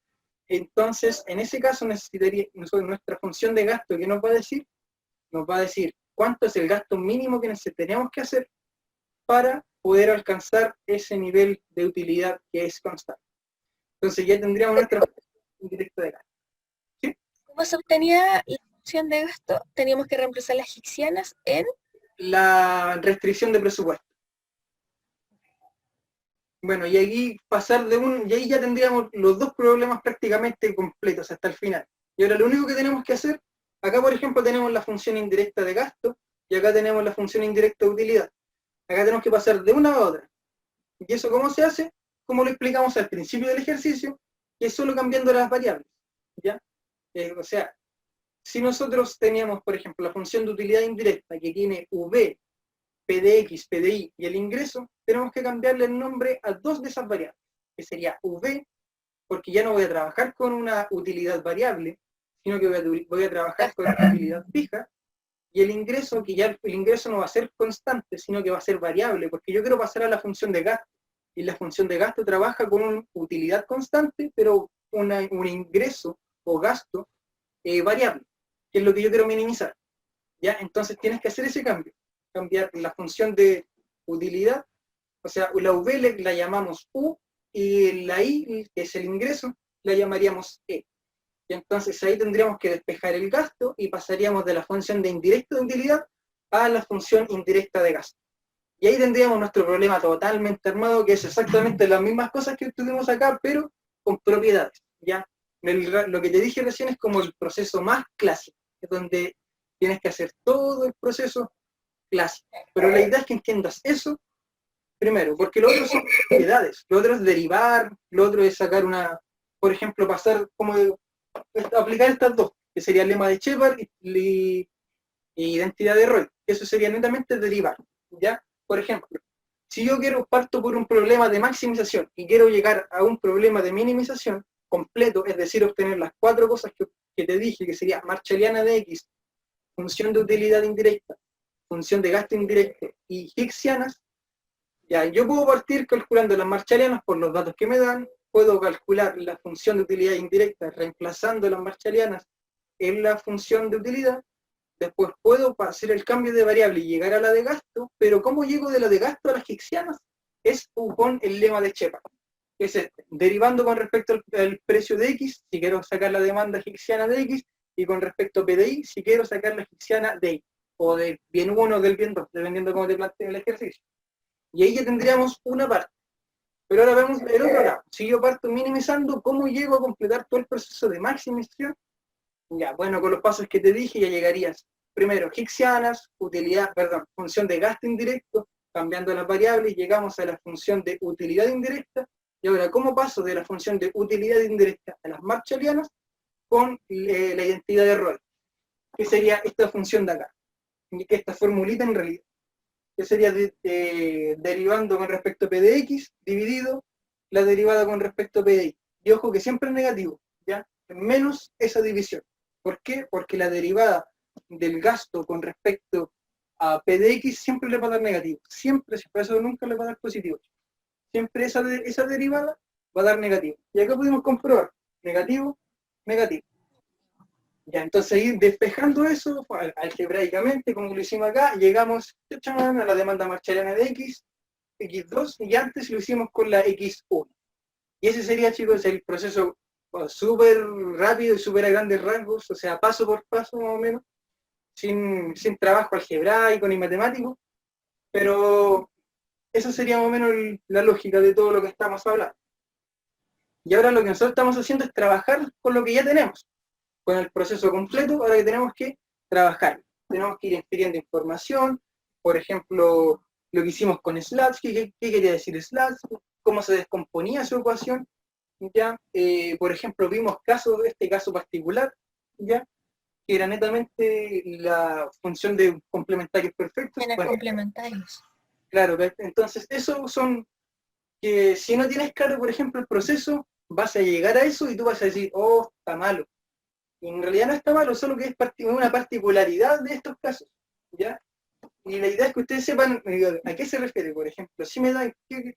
Entonces, en ese caso necesitaría nuestra función de gasto, ¿qué nos va a decir? Nos va a decir cuánto es el gasto mínimo que necesitaríamos que hacer para poder alcanzar ese nivel de utilidad que es constante. Entonces ya tendríamos nuestra función directa de gasto. ¿Sí? ¿Cómo se obtenía la función de gasto? Teníamos que reemplazar las higsianas en... La restricción de presupuesto. Bueno, y aquí y ahí ya tendríamos los dos problemas prácticamente completos hasta el final. Y ahora lo único que tenemos que hacer, acá por ejemplo tenemos la función indirecta de gasto, y acá tenemos la función indirecta de utilidad. Acá tenemos que pasar de una a otra. ¿Y eso cómo se hace? Como lo explicamos al principio del ejercicio, que es solo cambiando las variables, ¿ya? O sea, si nosotros teníamos, por ejemplo, la función de utilidad indirecta que tiene V, PDX, PDI y el ingreso, tenemos que cambiarle el nombre a dos de esas variables, que sería V, porque ya no voy a trabajar con una utilidad variable, sino que voy a trabajar con una utilidad fija, y el ingreso, que ya el ingreso no va a ser constante, sino que va a ser variable, porque yo quiero pasar a la función de gasto, y la función de gasto trabaja con una utilidad constante, pero un ingreso o gasto variable, que es lo que yo quiero minimizar. ¿Ya? Entonces tienes que hacer ese cambio, cambiar la función de utilidad, o sea, la V la llamamos U, y la I, que es el ingreso, la llamaríamos E. Y entonces ahí tendríamos que despejar el gasto y pasaríamos de la función de indirecta de utilidad a la función indirecta de gasto. Y ahí tendríamos nuestro problema totalmente armado, que es exactamente las mismas cosas que tuvimos acá, pero con propiedades, ¿ya? Lo que te dije recién es como el proceso más clásico, es donde tienes que hacer todo el proceso clásico. Pero la idea es que entiendas eso primero, porque lo otro son propiedades, lo otro es derivar, lo otro es sacar por ejemplo, pasar como aplicar estas dos, que sería el lema de Shepard y identidad de Roy. Eso sería netamente derivar, ¿ya? Por ejemplo, si yo parto por un problema de maximización y quiero llegar a un problema de minimización completo, es decir, obtener las cuatro cosas que te dije, que sería marshalliana de X, función de utilidad indirecta, función de gasto indirecto y higsianas, ya, yo puedo partir calculando las marshallianas por los datos que me dan, puedo calcular la función de utilidad indirecta reemplazando las marshallianas en la función de utilidad, después puedo hacer el cambio de variable y llegar a la de gasto, pero ¿cómo llego de la de gasto a las higsianas? Es con el lema de Shepard, que es este, derivando con respecto al precio de X, si quiero sacar la demanda higsiana de X, y con respecto a PDI, si quiero sacar la higsiana de Y, o del bien 1 o del bien 2, dependiendo de cómo te plantee el ejercicio. Y ahí ya tendríamos una parte. Pero ahora vemos el otro lado. Si yo parto minimizando, ¿cómo llego a completar todo el proceso de maximización? Ya, bueno, con los pasos que te dije ya llegarías. Primero, Hicksianas, función de gasto indirecto, cambiando las variables, llegamos a la función de utilidad indirecta. Y ahora, ¿cómo paso de la función de utilidad indirecta a las marshallianas? Con la identidad de Roy, que sería esta función de acá, que esta formulita en realidad, que sería derivando con respecto a p de x, dividido la derivada con respecto a p de y. Y ojo que siempre es negativo, ¿ya? Menos esa división. ¿Por qué? Porque la derivada del gasto con respecto a p de x siempre le va a dar negativo. Siempre, por eso nunca le va a dar positivo. Siempre esa derivada va a dar negativo. Y acá podemos comprobar negativo, negativo. Ya, entonces ir despejando eso algebraicamente, como lo hicimos acá, llegamos a la demanda marshalliana de x, x2, y antes lo hicimos con la x1. Y ese sería, chicos, el proceso súper rápido y súper a grandes rasgos, o sea, paso por paso más o menos, sin trabajo algebraico ni matemático, pero esa sería más o menos la lógica de todo lo que estamos hablando. Y ahora lo que nosotros estamos haciendo es trabajar con lo que ya tenemos. Con el proceso completo, ahora que tenemos que trabajar. Tenemos que ir infiriendo información, por ejemplo, lo que hicimos con Slutsky, ¿qué quería decir Slutsky? Cómo se descomponía su ecuación, ¿ya? Por ejemplo, vimos este caso particular, ¿ya? Que era netamente la función de complementarios perfectos. Bueno, complementarios. Claro, entonces esos son que si no tienes claro, por ejemplo, el proceso, vas a llegar a eso y tú vas a decir, oh, está malo. Y en realidad no está malo, solo que es una particularidad de estos casos, ¿ya? Y la idea es que ustedes sepan a qué se refiere, por ejemplo. Si me dan, ¿qué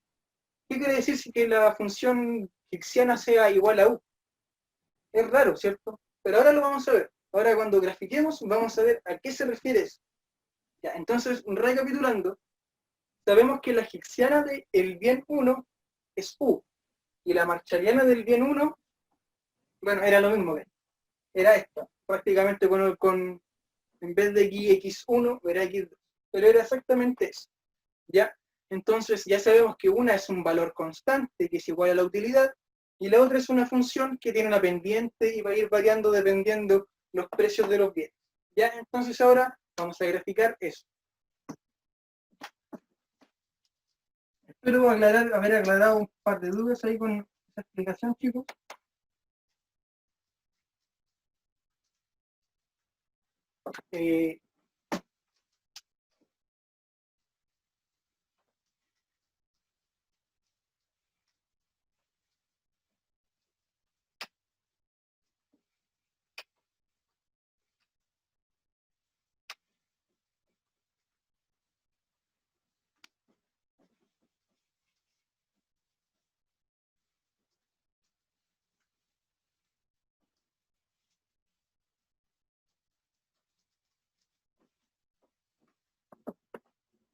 quiere decir si que la función hicksiana sea igual a u? Es raro, ¿cierto? Pero ahora lo vamos a ver. Ahora cuando grafiquemos vamos a ver a qué se refiere eso. Ya, entonces, recapitulando, sabemos que la hicksiana del bien 1 es u, y la marshalliana del bien 1, bueno, era lo mismo, ¿ven? Era esta, prácticamente en vez de aquí x1, era x2, pero era exactamente eso, ¿ya? Entonces ya sabemos que una es un valor constante, que es igual a la utilidad, y la otra es una función que tiene una pendiente y va a ir variando dependiendo los precios de los bienes, ¿ya? Entonces ahora vamos a graficar eso. Espero haber aclarado un par de dudas ahí con esa explicación, chicos.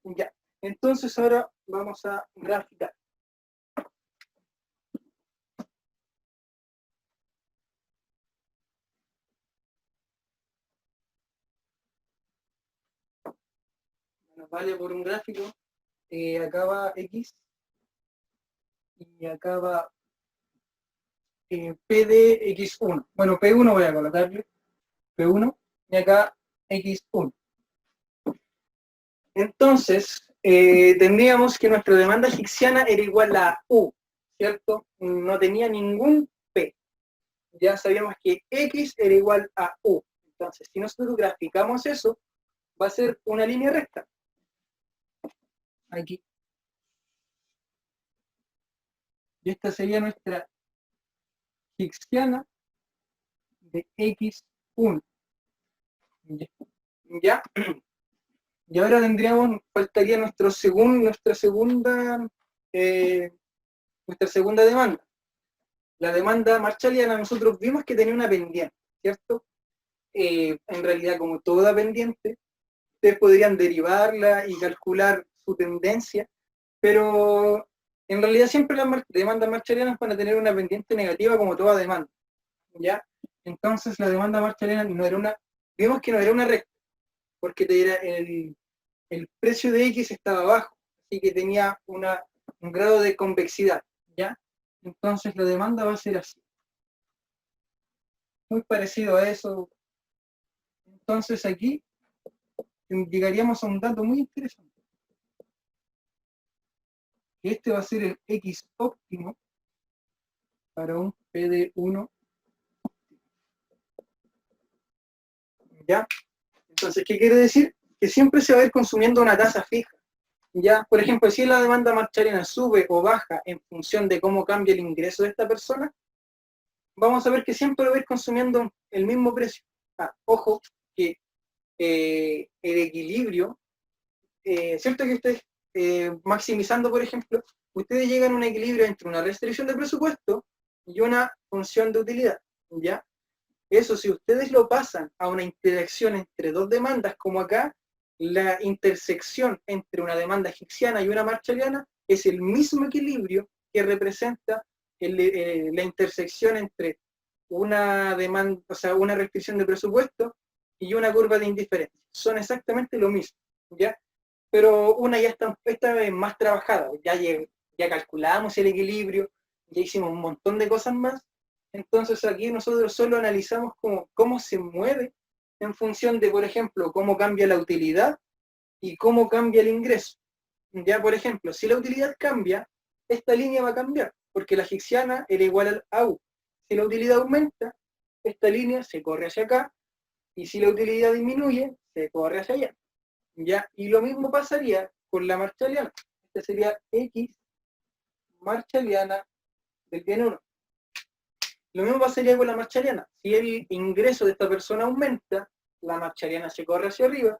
Ya, entonces ahora vamos a graficar. Bueno, vale por un gráfico, acá va X, y acá va P de X1. Bueno, P1 voy a colocarle, P1, y acá X1. Entonces, tendríamos que nuestra demanda hicksiana era igual a U, ¿cierto? No tenía ningún P. Ya sabíamos que X era igual a U. Entonces, si nosotros graficamos eso, va a ser una línea recta. Aquí. Y esta sería nuestra hicksiana de X1. ¿Ya? Y ahora faltaría nuestra segunda demanda. La demanda marshalliana nosotros vimos que tenía una pendiente, ¿cierto? En realidad, como toda pendiente, ustedes podrían derivarla y calcular su tendencia, pero en realidad siempre las demandas marshallianas van a tener una pendiente negativa como toda demanda, ¿ya? Entonces la demanda marshalliana vimos que no era una recta, porque el precio de X estaba bajo, así que tenía un grado de convexidad. Entonces la demanda va a ser así. Muy parecido a eso. Entonces aquí llegaríamos a un dato muy interesante. Este va a ser el X óptimo para un PD1. ¿Ya? Entonces, ¿qué quiere decir? Que siempre se va a ir consumiendo una tasa fija. ¿Ya? Por ejemplo, si la demanda marchariana sube o baja en función de cómo cambia el ingreso de esta persona, vamos a ver que siempre va a ir consumiendo el mismo precio. Ojo, que el equilibrio, ¿cierto que ustedes, maximizando, por ejemplo, ustedes llegan a un equilibrio entre una restricción de presupuesto y una función de utilidad, ¿ya? Eso, si ustedes lo pasan a una interacción entre dos demandas, como acá, la intersección entre una demanda hicksiana y una marshalliana es el mismo equilibrio que representa la intersección entre una demanda, o sea, una restricción de presupuesto y una curva de indiferencia. Son exactamente lo mismo, ¿ya? Pero una ya está, esta vez más trabajada, ya calculamos el equilibrio, ya hicimos un montón de cosas más. Entonces aquí nosotros solo analizamos cómo se mueve en función de, por ejemplo, cómo cambia la utilidad y cómo cambia el ingreso. Ya, por ejemplo, si la utilidad cambia, esta línea va a cambiar, porque la hicksiana era igual a U. Si la utilidad aumenta, esta línea se corre hacia acá, y si la utilidad disminuye, se corre hacia allá. ¿Ya? Y lo mismo pasaría con la marshalliana. Esta sería X marshalliana del bien 1. Lo mismo pasaría con la marshalliana. Si el ingreso de esta persona aumenta, la marshalliana se corre hacia arriba,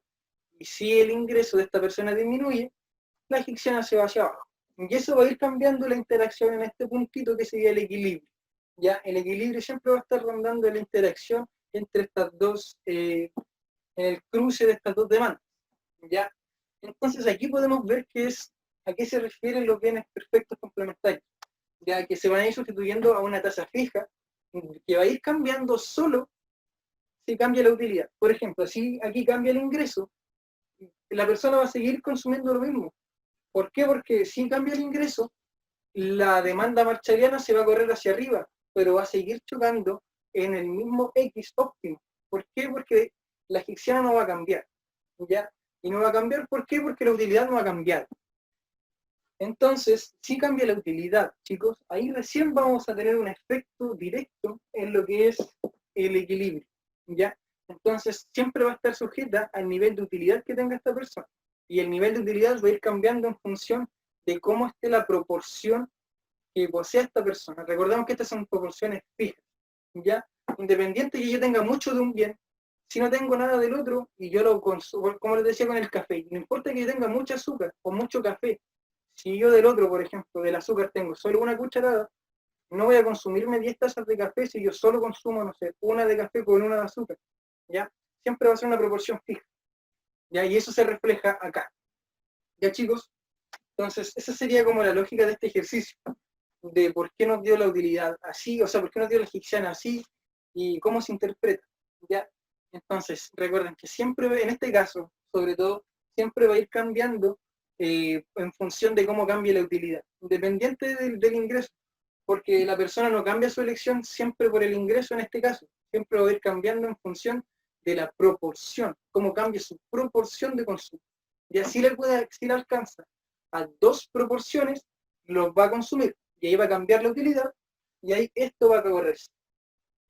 y si el ingreso de esta persona disminuye, la hicksiana se va hacia abajo. Y eso va a ir cambiando la interacción en este puntito que sería el equilibrio. Ya, el equilibrio siempre va a estar rondando la interacción entre estas dos, en el cruce de estas dos demandas. ¿Ya? Entonces aquí podemos ver a qué se refieren los bienes perfectos complementarios, ya que se van a ir sustituyendo a una tasa fija, que va a ir cambiando solo si cambia la utilidad. Por ejemplo, si aquí cambia el ingreso, la persona va a seguir consumiendo lo mismo. ¿Por qué? Porque si cambia el ingreso, la demanda marshalliana se va a correr hacia arriba, pero va a seguir chocando en el mismo X óptimo. ¿Por qué? Porque la hicksiana no va a cambiar, ¿ya? Y no va a cambiar, ¿por qué? Porque la utilidad no va a cambiar. Entonces, si cambia la utilidad, chicos, ahí recién vamos a tener un efecto directo en lo que es el equilibrio, ¿ya? Entonces, siempre va a estar sujeta al nivel de utilidad que tenga esta persona. Y el nivel de utilidad va a ir cambiando en función de cómo esté la proporción que posea esta persona. Recordemos que estas son proporciones fijas, ¿ya? Independiente que yo tenga mucho de un bien, si no tengo nada del otro y yo lo consumo, como les decía con el café, no importa que yo tenga mucho azúcar o mucho café, si yo del otro, por ejemplo, del azúcar tengo solo una cucharada, no voy a consumirme 10 tazas de café si yo solo consumo, no sé, una de café con una de azúcar, ¿ya? Siempre va a ser una proporción fija, ¿ya? Y eso se refleja acá, ¿ya, chicos? Entonces, esa sería como la lógica de este ejercicio, de por qué nos dio la utilidad así, o sea, por qué nos dio la hicksiana así, y cómo se interpreta, ¿ya? Entonces, recuerden que siempre, en este caso, sobre todo, siempre va a ir cambiando en función de cómo cambie la utilidad, independiente del ingreso, porque la persona no cambia su elección siempre por el ingreso en este caso, siempre va a ir cambiando en función de la proporción, cómo cambia su proporción de consumo. Y así si le alcanza a dos proporciones, los va a consumir, y ahí va a cambiar la utilidad, y ahí esto va a correrse,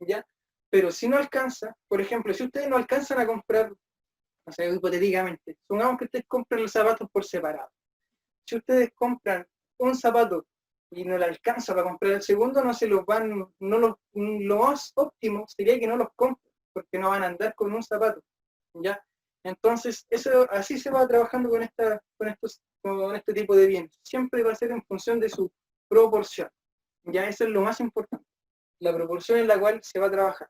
¿ya? Pero si no alcanza, por ejemplo, si ustedes no alcanzan a comprar, o sea, hipotéticamente, supongamos que ustedes compran los zapatos por separado. Si ustedes compran un zapato y no le alcanza para comprar el segundo, no se los van, lo más óptimo sería que no los compren, porque no van a andar con un zapato, ¿ya? Entonces, así se va trabajando con este tipo de bienes. Siempre va a ser en función de su proporción, ¿ya? Eso es lo más importante, la proporción en la cual se va a trabajar.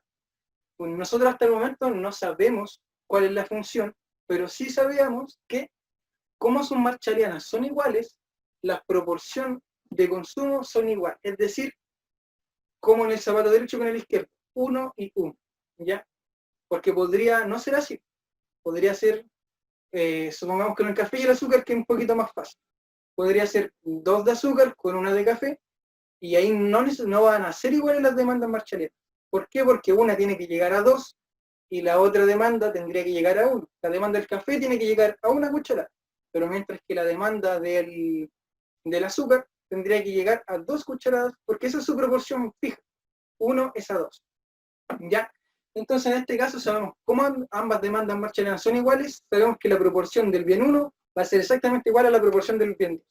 Pues nosotros hasta el momento no sabemos cuál es la función, pero sí sabíamos que como sus marshallianas son iguales, la proporción de consumo son iguales. Es decir, como en el zapato derecho con el izquierdo, 1 y 1, ¿ya? Porque podría no ser así. Podría ser, supongamos que en el café y el azúcar, que es un poquito más fácil. Podría ser 2 de azúcar con 1 de café, Y ahí no van a ser iguales las demandas marshallianas. ¿Por qué? Porque una tiene que llegar a 2 y la otra demanda tendría que llegar a 1. La demanda del café tiene que llegar a 1 cucharada, pero mientras que la demanda del azúcar tendría que llegar a 2 cucharadas, porque esa es su proporción fija. 1 es a 2. ¿Ya? Entonces, en este caso, sabemos cómo ambas demandas marshallianas son iguales, sabemos que la proporción del bien 1 va a ser exactamente igual a la proporción del bien 2.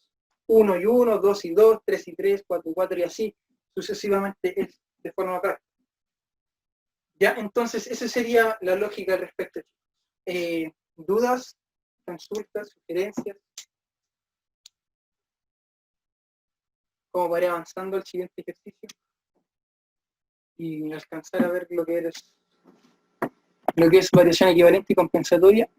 1 y 1, 2 y 2, 3 y 3, 4 y 4 y así sucesivamente es de forma práctica. Ya, entonces, esa sería la lógica al respecto. ¿Dudas, consultas, sugerencias? ¿Cómo para ir avanzando al siguiente ejercicio? Y alcanzar a ver lo que es variación equivalente y compensatoria.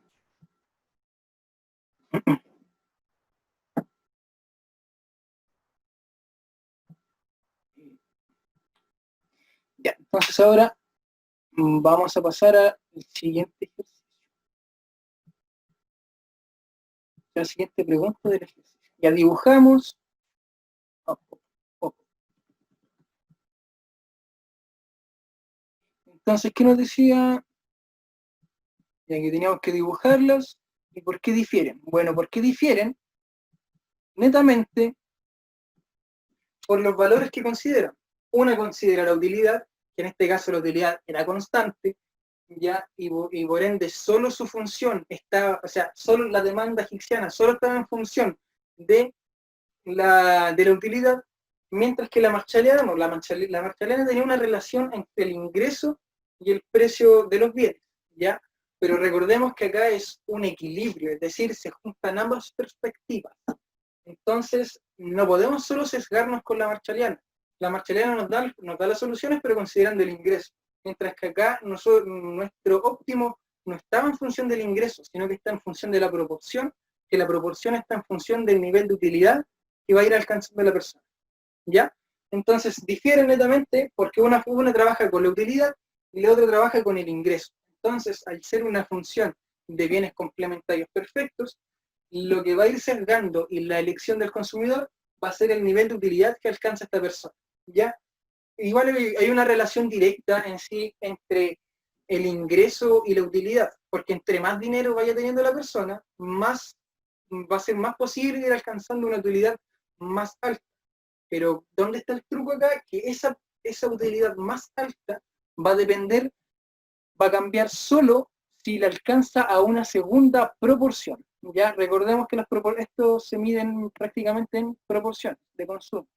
Ya, entonces ahora vamos a pasar al siguiente ejercicio. La siguiente pregunta del ejercicio. Ya dibujamos. Entonces, ¿qué nos decía? Ya que teníamos que dibujarlas. ¿Y por qué difieren? Bueno, ¿por qué difieren? Netamente por los valores que consideran. Una considera la utilidad, que en este caso la utilidad era constante, ya, y por ende solo su función estaba, o sea, solo la demanda egipciana solo estaba en función de la utilidad, mientras que la marshalliana no, la marshalliana tenía una relación entre el ingreso y el precio de los bienes, ¿ya? Pero recordemos que acá es un equilibrio, es decir, se juntan ambas perspectivas. Entonces, no podemos solo sesgarnos con la marshalliana. La marshalliana nos da las soluciones, pero considerando el ingreso. Mientras que acá nuestro óptimo no estaba en función del ingreso, sino que está en función de la proporción, que la proporción está en función del nivel de utilidad que va a ir alcanzando la persona. ¿Ya? Entonces, difieren netamente porque una trabaja con la utilidad y la otra trabaja con el ingreso. Entonces, al ser una función de bienes complementarios perfectos, lo que va a ir sesgando y la elección del consumidor va a ser el nivel de utilidad que alcanza esta persona. ¿Ya? Igual hay una relación directa en sí entre el ingreso y la utilidad, porque entre más dinero vaya teniendo la persona, más va a ser más posible ir alcanzando una utilidad más alta. Pero ¿dónde está el truco acá? Que esa utilidad más alta va a depender, va a cambiar solo si la alcanza a una segunda proporción. Ya recordemos que estos se miden prácticamente en proporciones de consumo.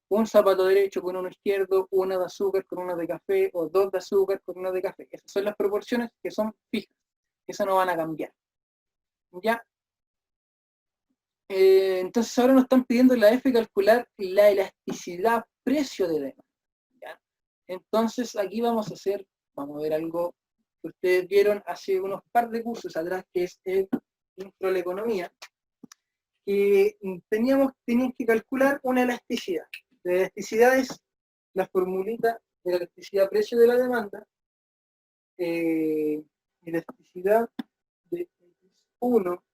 Un zapato derecho con uno izquierdo, una de azúcar con una de café, o 2 de azúcar con una de café. Esas son las proporciones que son fijas, esas no van a cambiar. ¿Ya? Entonces ahora nos están pidiendo la F calcular la elasticidad precio de demanda. ¿Ya? Entonces aquí vamos a ver algo que ustedes vieron hace unos par de cursos atrás, que es el intro a la economía, que tenían que calcular una elasticidad. La elasticidad es la formulita de la elasticidad precio de la demanda, elasticidad de 1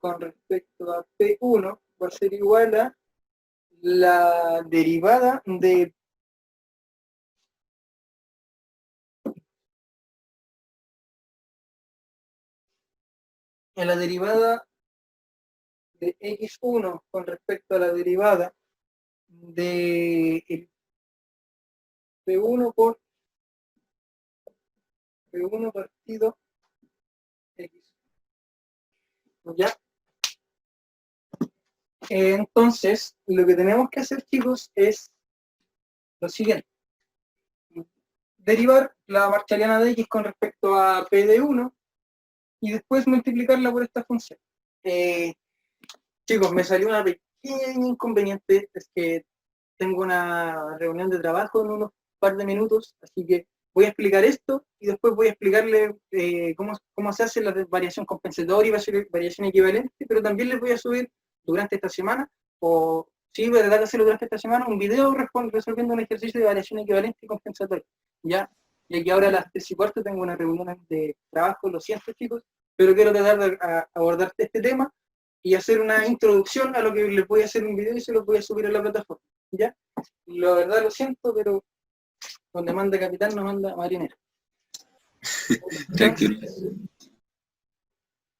con respecto a P1 va a ser igual a la derivada de X1 con respecto a la derivada de P1 por P1 partido X. ¿Ya? Entonces, lo que tenemos que hacer, chicos, es lo siguiente. Derivar la marshalliana de X con respecto a P de 1 y después multiplicarla por esta función. Chicos, me salió una pequeña inconveniente, es que tengo una reunión de trabajo en unos par de minutos, así que voy a explicar esto y después voy a explicarle cómo se hace la variación compensatoria y variación equivalente, pero también les voy a subir durante esta semana, o sí, voy a tratar de hacerlo durante esta semana, un video resolviendo un ejercicio de variación equivalente y compensatoria, ¿ya? Y aquí ahora a las 3:15 tengo una reunión de trabajo, lo siento chicos, pero quiero tratar de abordar este tema y hacer una introducción a lo que les voy a hacer un video y se lo voy a subir a la plataforma, ¿ya? La verdad lo siento, pero donde manda capitán no manda marinero. Tranquilo.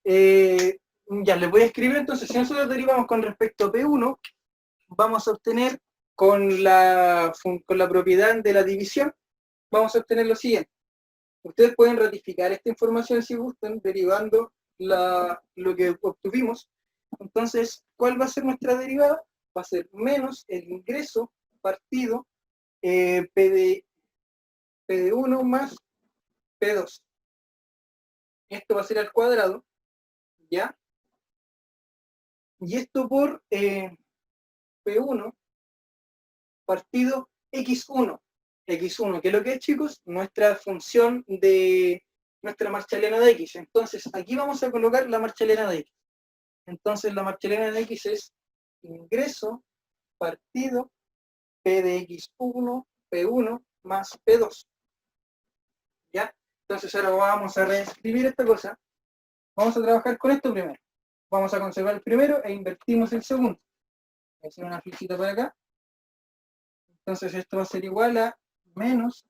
Ya, les voy a escribir entonces, si nosotros derivamos con respecto a P1, vamos a obtener con la propiedad de la división, vamos a obtener lo siguiente. Ustedes pueden ratificar esta información si gustan, derivando lo que obtuvimos. Entonces, ¿cuál va a ser nuestra derivada? Va a ser menos el ingreso partido PD1 más P2. Esto va a ser al cuadrado, ¿ya? Y esto por P1 partido X1. X1, ¿qué es lo que es, chicos? Nuestra función de nuestra marchalena de X. Entonces, aquí vamos a colocar la marchalena de X. Entonces, la marchalena de X es ingreso partido P de X1, P1 más P2. ¿Ya? Entonces, ahora vamos a reescribir esta cosa. Vamos a trabajar con esto primero. Vamos a conservar el primero e invertimos el segundo. Voy a hacer una flechita para acá. Entonces, esto va a ser igual a menos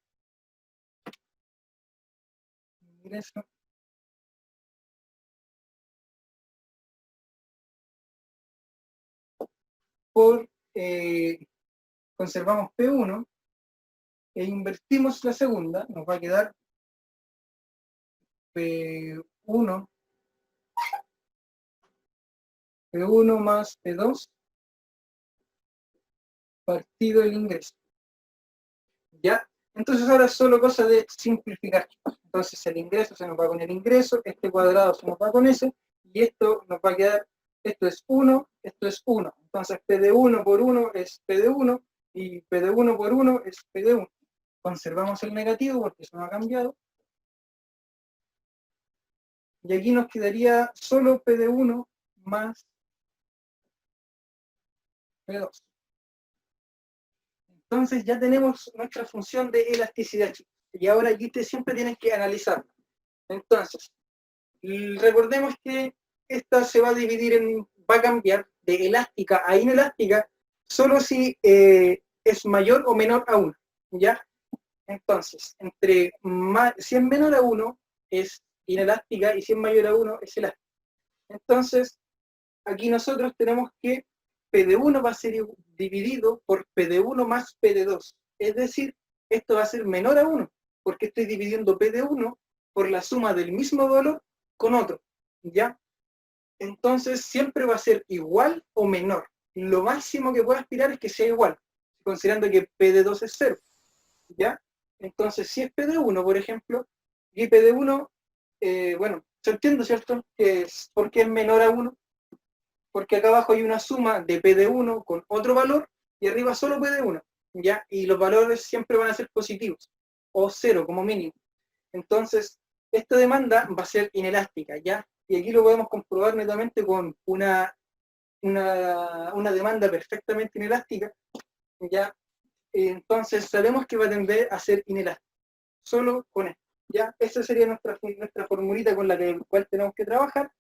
ingreso por, conservamos P1 e invertimos la segunda, nos va a quedar P1 más P2 partido el ingreso. ¿Ya? Entonces ahora es solo cosa de simplificar. Entonces el ingreso se nos va con el ingreso, este cuadrado se nos va con ese, y esto nos va a quedar, esto es 1, esto es 1. Entonces P de 1 por 1 es P de 1, y P de 1 por 1 es P de 1. Conservamos el negativo porque eso no ha cambiado. Y aquí nos quedaría solo P de 1 más P2. Entonces ya tenemos nuestra función de elasticidad, chicos. Y ahora aquí ustedes siempre tienen que analizarla. Entonces, recordemos que esta se va a dividir va a cambiar de elástica a inelástica solo si es mayor o menor a 1, ¿ya? Entonces, si es menor a 1 es inelástica y si es mayor a 1 es elástica. Entonces, aquí nosotros tenemos que P de 1 va a ser dividido por P de 1 más P de 2. Es decir, esto va a ser menor a 1, porque estoy dividiendo P de 1 por la suma del mismo valor con otro, ¿ya? Entonces siempre va a ser igual o menor. Lo máximo que pueda aspirar es que sea igual, considerando que P de 2 es 0, ¿ya? Entonces si es P de 1, por ejemplo, y P de 1, bueno, se entiende, ¿cierto? ¿Por qué es menor a 1? Porque acá abajo hay una suma de P de 1 con otro valor, y arriba solo P de 1, ¿ya? Y los valores siempre van a ser positivos, o 0 como mínimo. Entonces, esta demanda va a ser inelástica, ¿ya? Y aquí lo podemos comprobar netamente con una demanda perfectamente inelástica, ¿ya? Entonces, sabemos que va a tender a ser inelástica, solo con esto, ¿ya? Esa sería nuestra formulita con la cual tenemos que trabajar,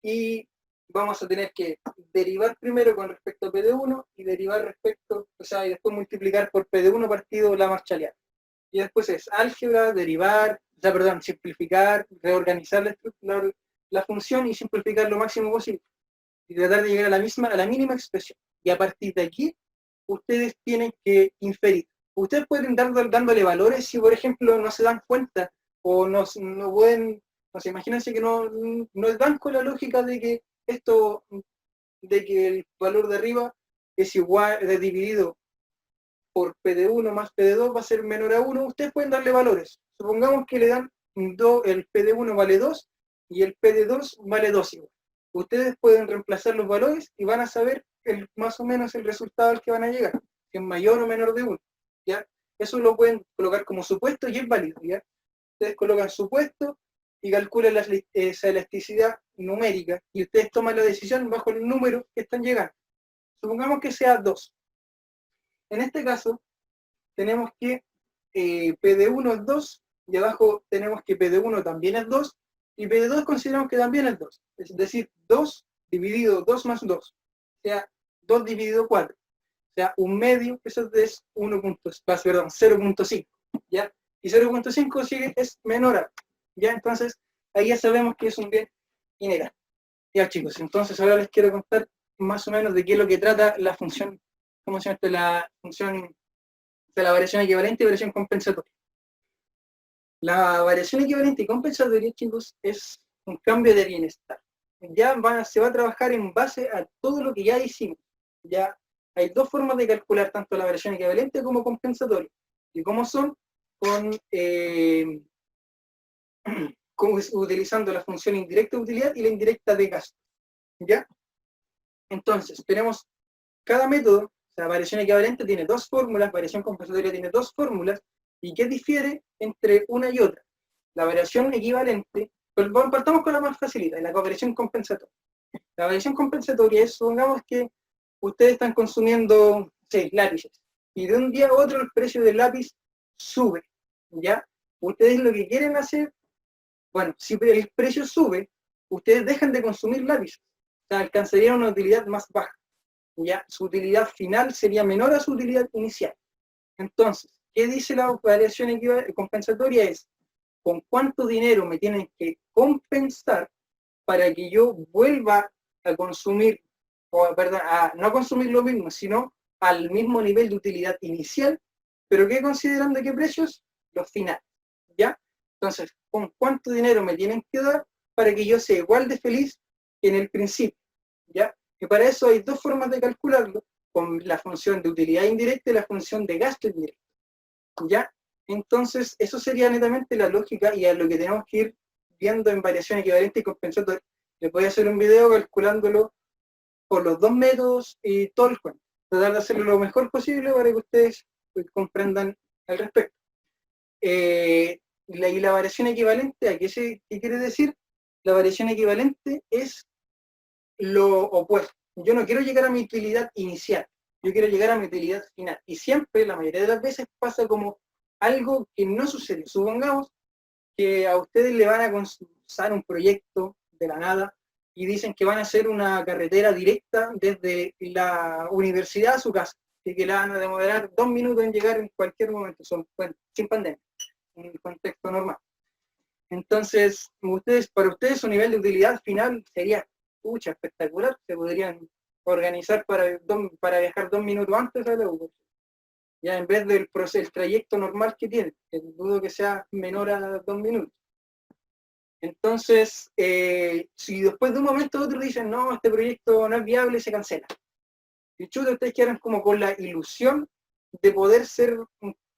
y vamos a tener que derivar primero con respecto a P de 1 y derivar respecto, o sea, y después multiplicar por P de 1 partido la marchaleana. Y después es álgebra, derivar, simplificar, reorganizar la función y simplificar lo máximo posible. Y tratar de llegar a la mínima expresión. Y a partir de aquí, ustedes tienen que inferir. Ustedes pueden ir dándole valores si, por ejemplo, no se dan cuenta o no pueden, no sé, imagínense que no dan con la lógica de que el valor de arriba es igual, es dividido por P de 1 más P de 2 va a ser menor a 1, ustedes pueden darle valores. Supongamos que le dan el P de 1 vale 2 y el P de 2 vale 2 igual. Ustedes pueden reemplazar los valores y van a saber más o menos el resultado al que van a llegar, si es mayor o menor de 1, ¿ya? Eso lo pueden colocar como supuesto y es válido, ¿ya? Ustedes colocan supuesto y calculan esa elasticidad numérica y ustedes toman la decisión bajo el número que están llegando. Supongamos que sea 2. En este caso, tenemos que P de 1 es 2, y abajo tenemos que P de 1 también es 2, y P de 2 consideramos que también es 2. Es decir, 2 dividido 2 más 2, o sea, 2 dividido 4, o sea, un medio, eso es 0.5, ¿ya? Y 0.5 sigue, es menor a, ¿ya? Entonces, ahí ya sabemos que es un bien inherente. Ya, chicos, entonces ahora les quiero contar más o menos de qué es lo que trata la función, ¿cómo se llama esto? La función de la variación equivalente y variación compensatoria. La variación equivalente y compensatoria, chicos, es un cambio de bienestar. Ya se va a trabajar en base a todo lo que ya hicimos. Ya hay dos formas de calcular tanto la variación equivalente como compensatoria. ¿Y cómo son? Utilizando la función indirecta de utilidad y la indirecta de gasto. ¿Ya? Entonces, tenemos cada método, la variación equivalente tiene dos fórmulas, variación compensatoria tiene dos fórmulas, ¿y qué difiere entre una y otra? La variación equivalente, pues partamos con la más facilita, la variación compensatoria. La variación compensatoria es, supongamos que ustedes están consumiendo 6 lápices, y de un día a otro el precio del lápiz sube, ¿ya? Ustedes lo que quieren hacer, bueno, si el precio sube, ustedes dejan de consumir lápices, o sea, alcanzarían una utilidad más baja. ¿Ya? Su utilidad final sería menor a su utilidad inicial. Entonces, ¿qué dice la variación compensatoria? Es con cuánto dinero me tienen que compensar para que yo vuelva a consumir, o perdón, a no consumir lo mismo, sino al mismo nivel de utilidad inicial, pero ¿qué considerando qué precios? Los finales, ¿ya? Entonces, ¿con cuánto dinero me tienen que dar para que yo sea igual de feliz que en el principio? ¿Ya? Y para eso hay dos formas de calcularlo, con la función de utilidad indirecta y la función de gasto indirecto. ¿Ya? Entonces, eso sería netamente la lógica y a lo que tenemos que ir viendo en variación equivalente y compensatoria. Les voy a hacer un video calculándolo por los dos métodos y todo el cuento. Tratar de hacerlo lo mejor posible para que ustedes comprendan al respecto. Y la variación equivalente, ¿a qué quiere decir? La variación equivalente es lo opuesto. Yo no quiero llegar a mi utilidad inicial, yo quiero llegar a mi utilidad final. Y siempre, la mayoría de las veces, pasa como algo que no sucede. Supongamos que a ustedes le van a comenzar un proyecto de la nada y dicen que van a hacer una carretera directa desde la universidad a su casa, y que la van a demorar 2 minutos en llegar en cualquier momento, bueno, sin pandemia, en un contexto normal. Entonces, para ustedes su nivel de utilidad final sería espectacular. Se podrían organizar para viajar 2 minutos antes a la U, ya en vez del trayecto normal que tienen, que dudo que sea menor a 2 minutos. Entonces, si después de un momento a otro dicen, no, este proyecto no es viable, se cancela. Y chuta, ustedes quedan como con la ilusión de poder ser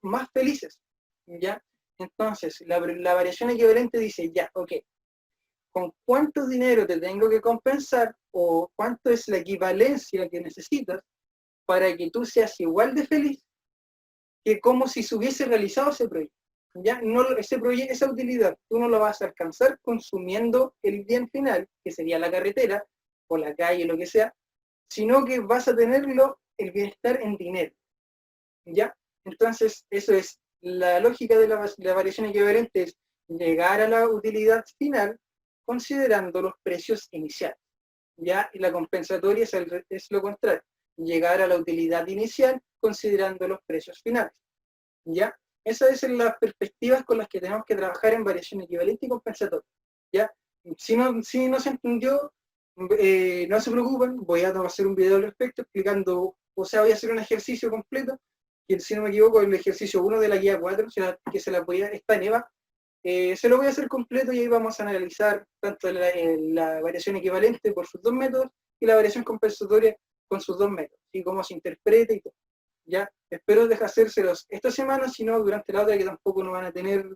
más felices, ¿ya? Entonces, la variación equivalente dice, ya, ok, ¿con cuánto dinero te tengo que compensar o cuánto es la equivalencia que necesitas para que tú seas igual de feliz que como si se hubiese realizado ese proyecto? Ya no, esa utilidad tú no lo vas a alcanzar consumiendo el bien final, que sería la carretera o la calle, lo que sea, sino que vas a tenerlo el bienestar en dinero. ¿Ya? Entonces, eso es la lógica de la variación equivalente, es llegar a la utilidad final considerando los precios iniciales. ¿Ya? Y la compensatoria es lo contrario, llegar a la utilidad inicial considerando los precios finales. ¿Ya? Esas son las perspectivas con las que tenemos que trabajar en variación equivalente y compensatoria. ¿Ya? Si no se entendió, no se preocupen, voy a hacer un video al respecto explicando, o sea, voy a hacer un ejercicio completo, que si no me equivoco, el ejercicio 1 de la guía 4, que está en EVA, se lo voy a hacer completo y ahí vamos a analizar tanto la variación equivalente por sus dos métodos y la variación compensatoria con sus dos métodos, y cómo se interpreta y todo. Ya, espero hacérselos esta semana, si no durante la otra, que tampoco no van a tener,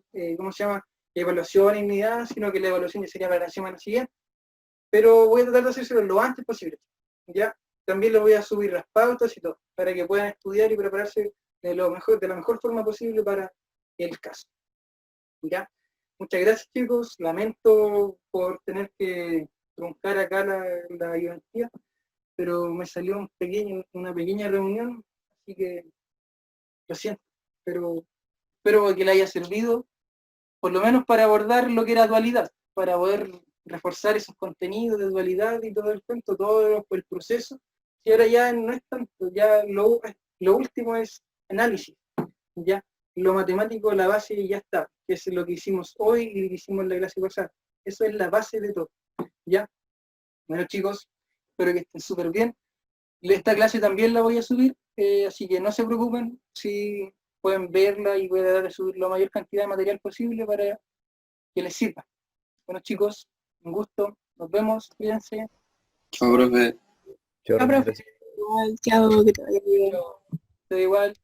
evaluaciones ni nada, sino que la evaluación ya sería para la semana siguiente, pero voy a tratar de hacérselo lo antes posible. Ya, también le voy a subir las pautas y todo, para que puedan estudiar y prepararse de la mejor forma posible para el caso. Ya, muchas gracias, chicos, lamento por tener que truncar acá la identidad, pero me salió una pequeña reunión, así que lo siento, pero espero que le haya servido, por lo menos para abordar lo que era dualidad, para poder reforzar esos contenidos de dualidad y todo el cuento, todo el proceso. Y ahora ya no es tanto, ya lo último es análisis, ya lo matemático, la base ya está, que es lo que hicimos hoy y lo que hicimos en la clase pasada. Eso es la base de todo, ¿ya? Bueno, chicos, espero que estén súper bien. Esta clase también la voy a subir, así que no se preocupen si pueden verla y voy a tratar de subir la mayor cantidad de material posible para que les sirva. Bueno, chicos, un gusto, nos vemos, cuídense. Chao, profe. Chao, Chao, profe. gracias. Igual, chao, que te vaya bien. Chao. Todo igual.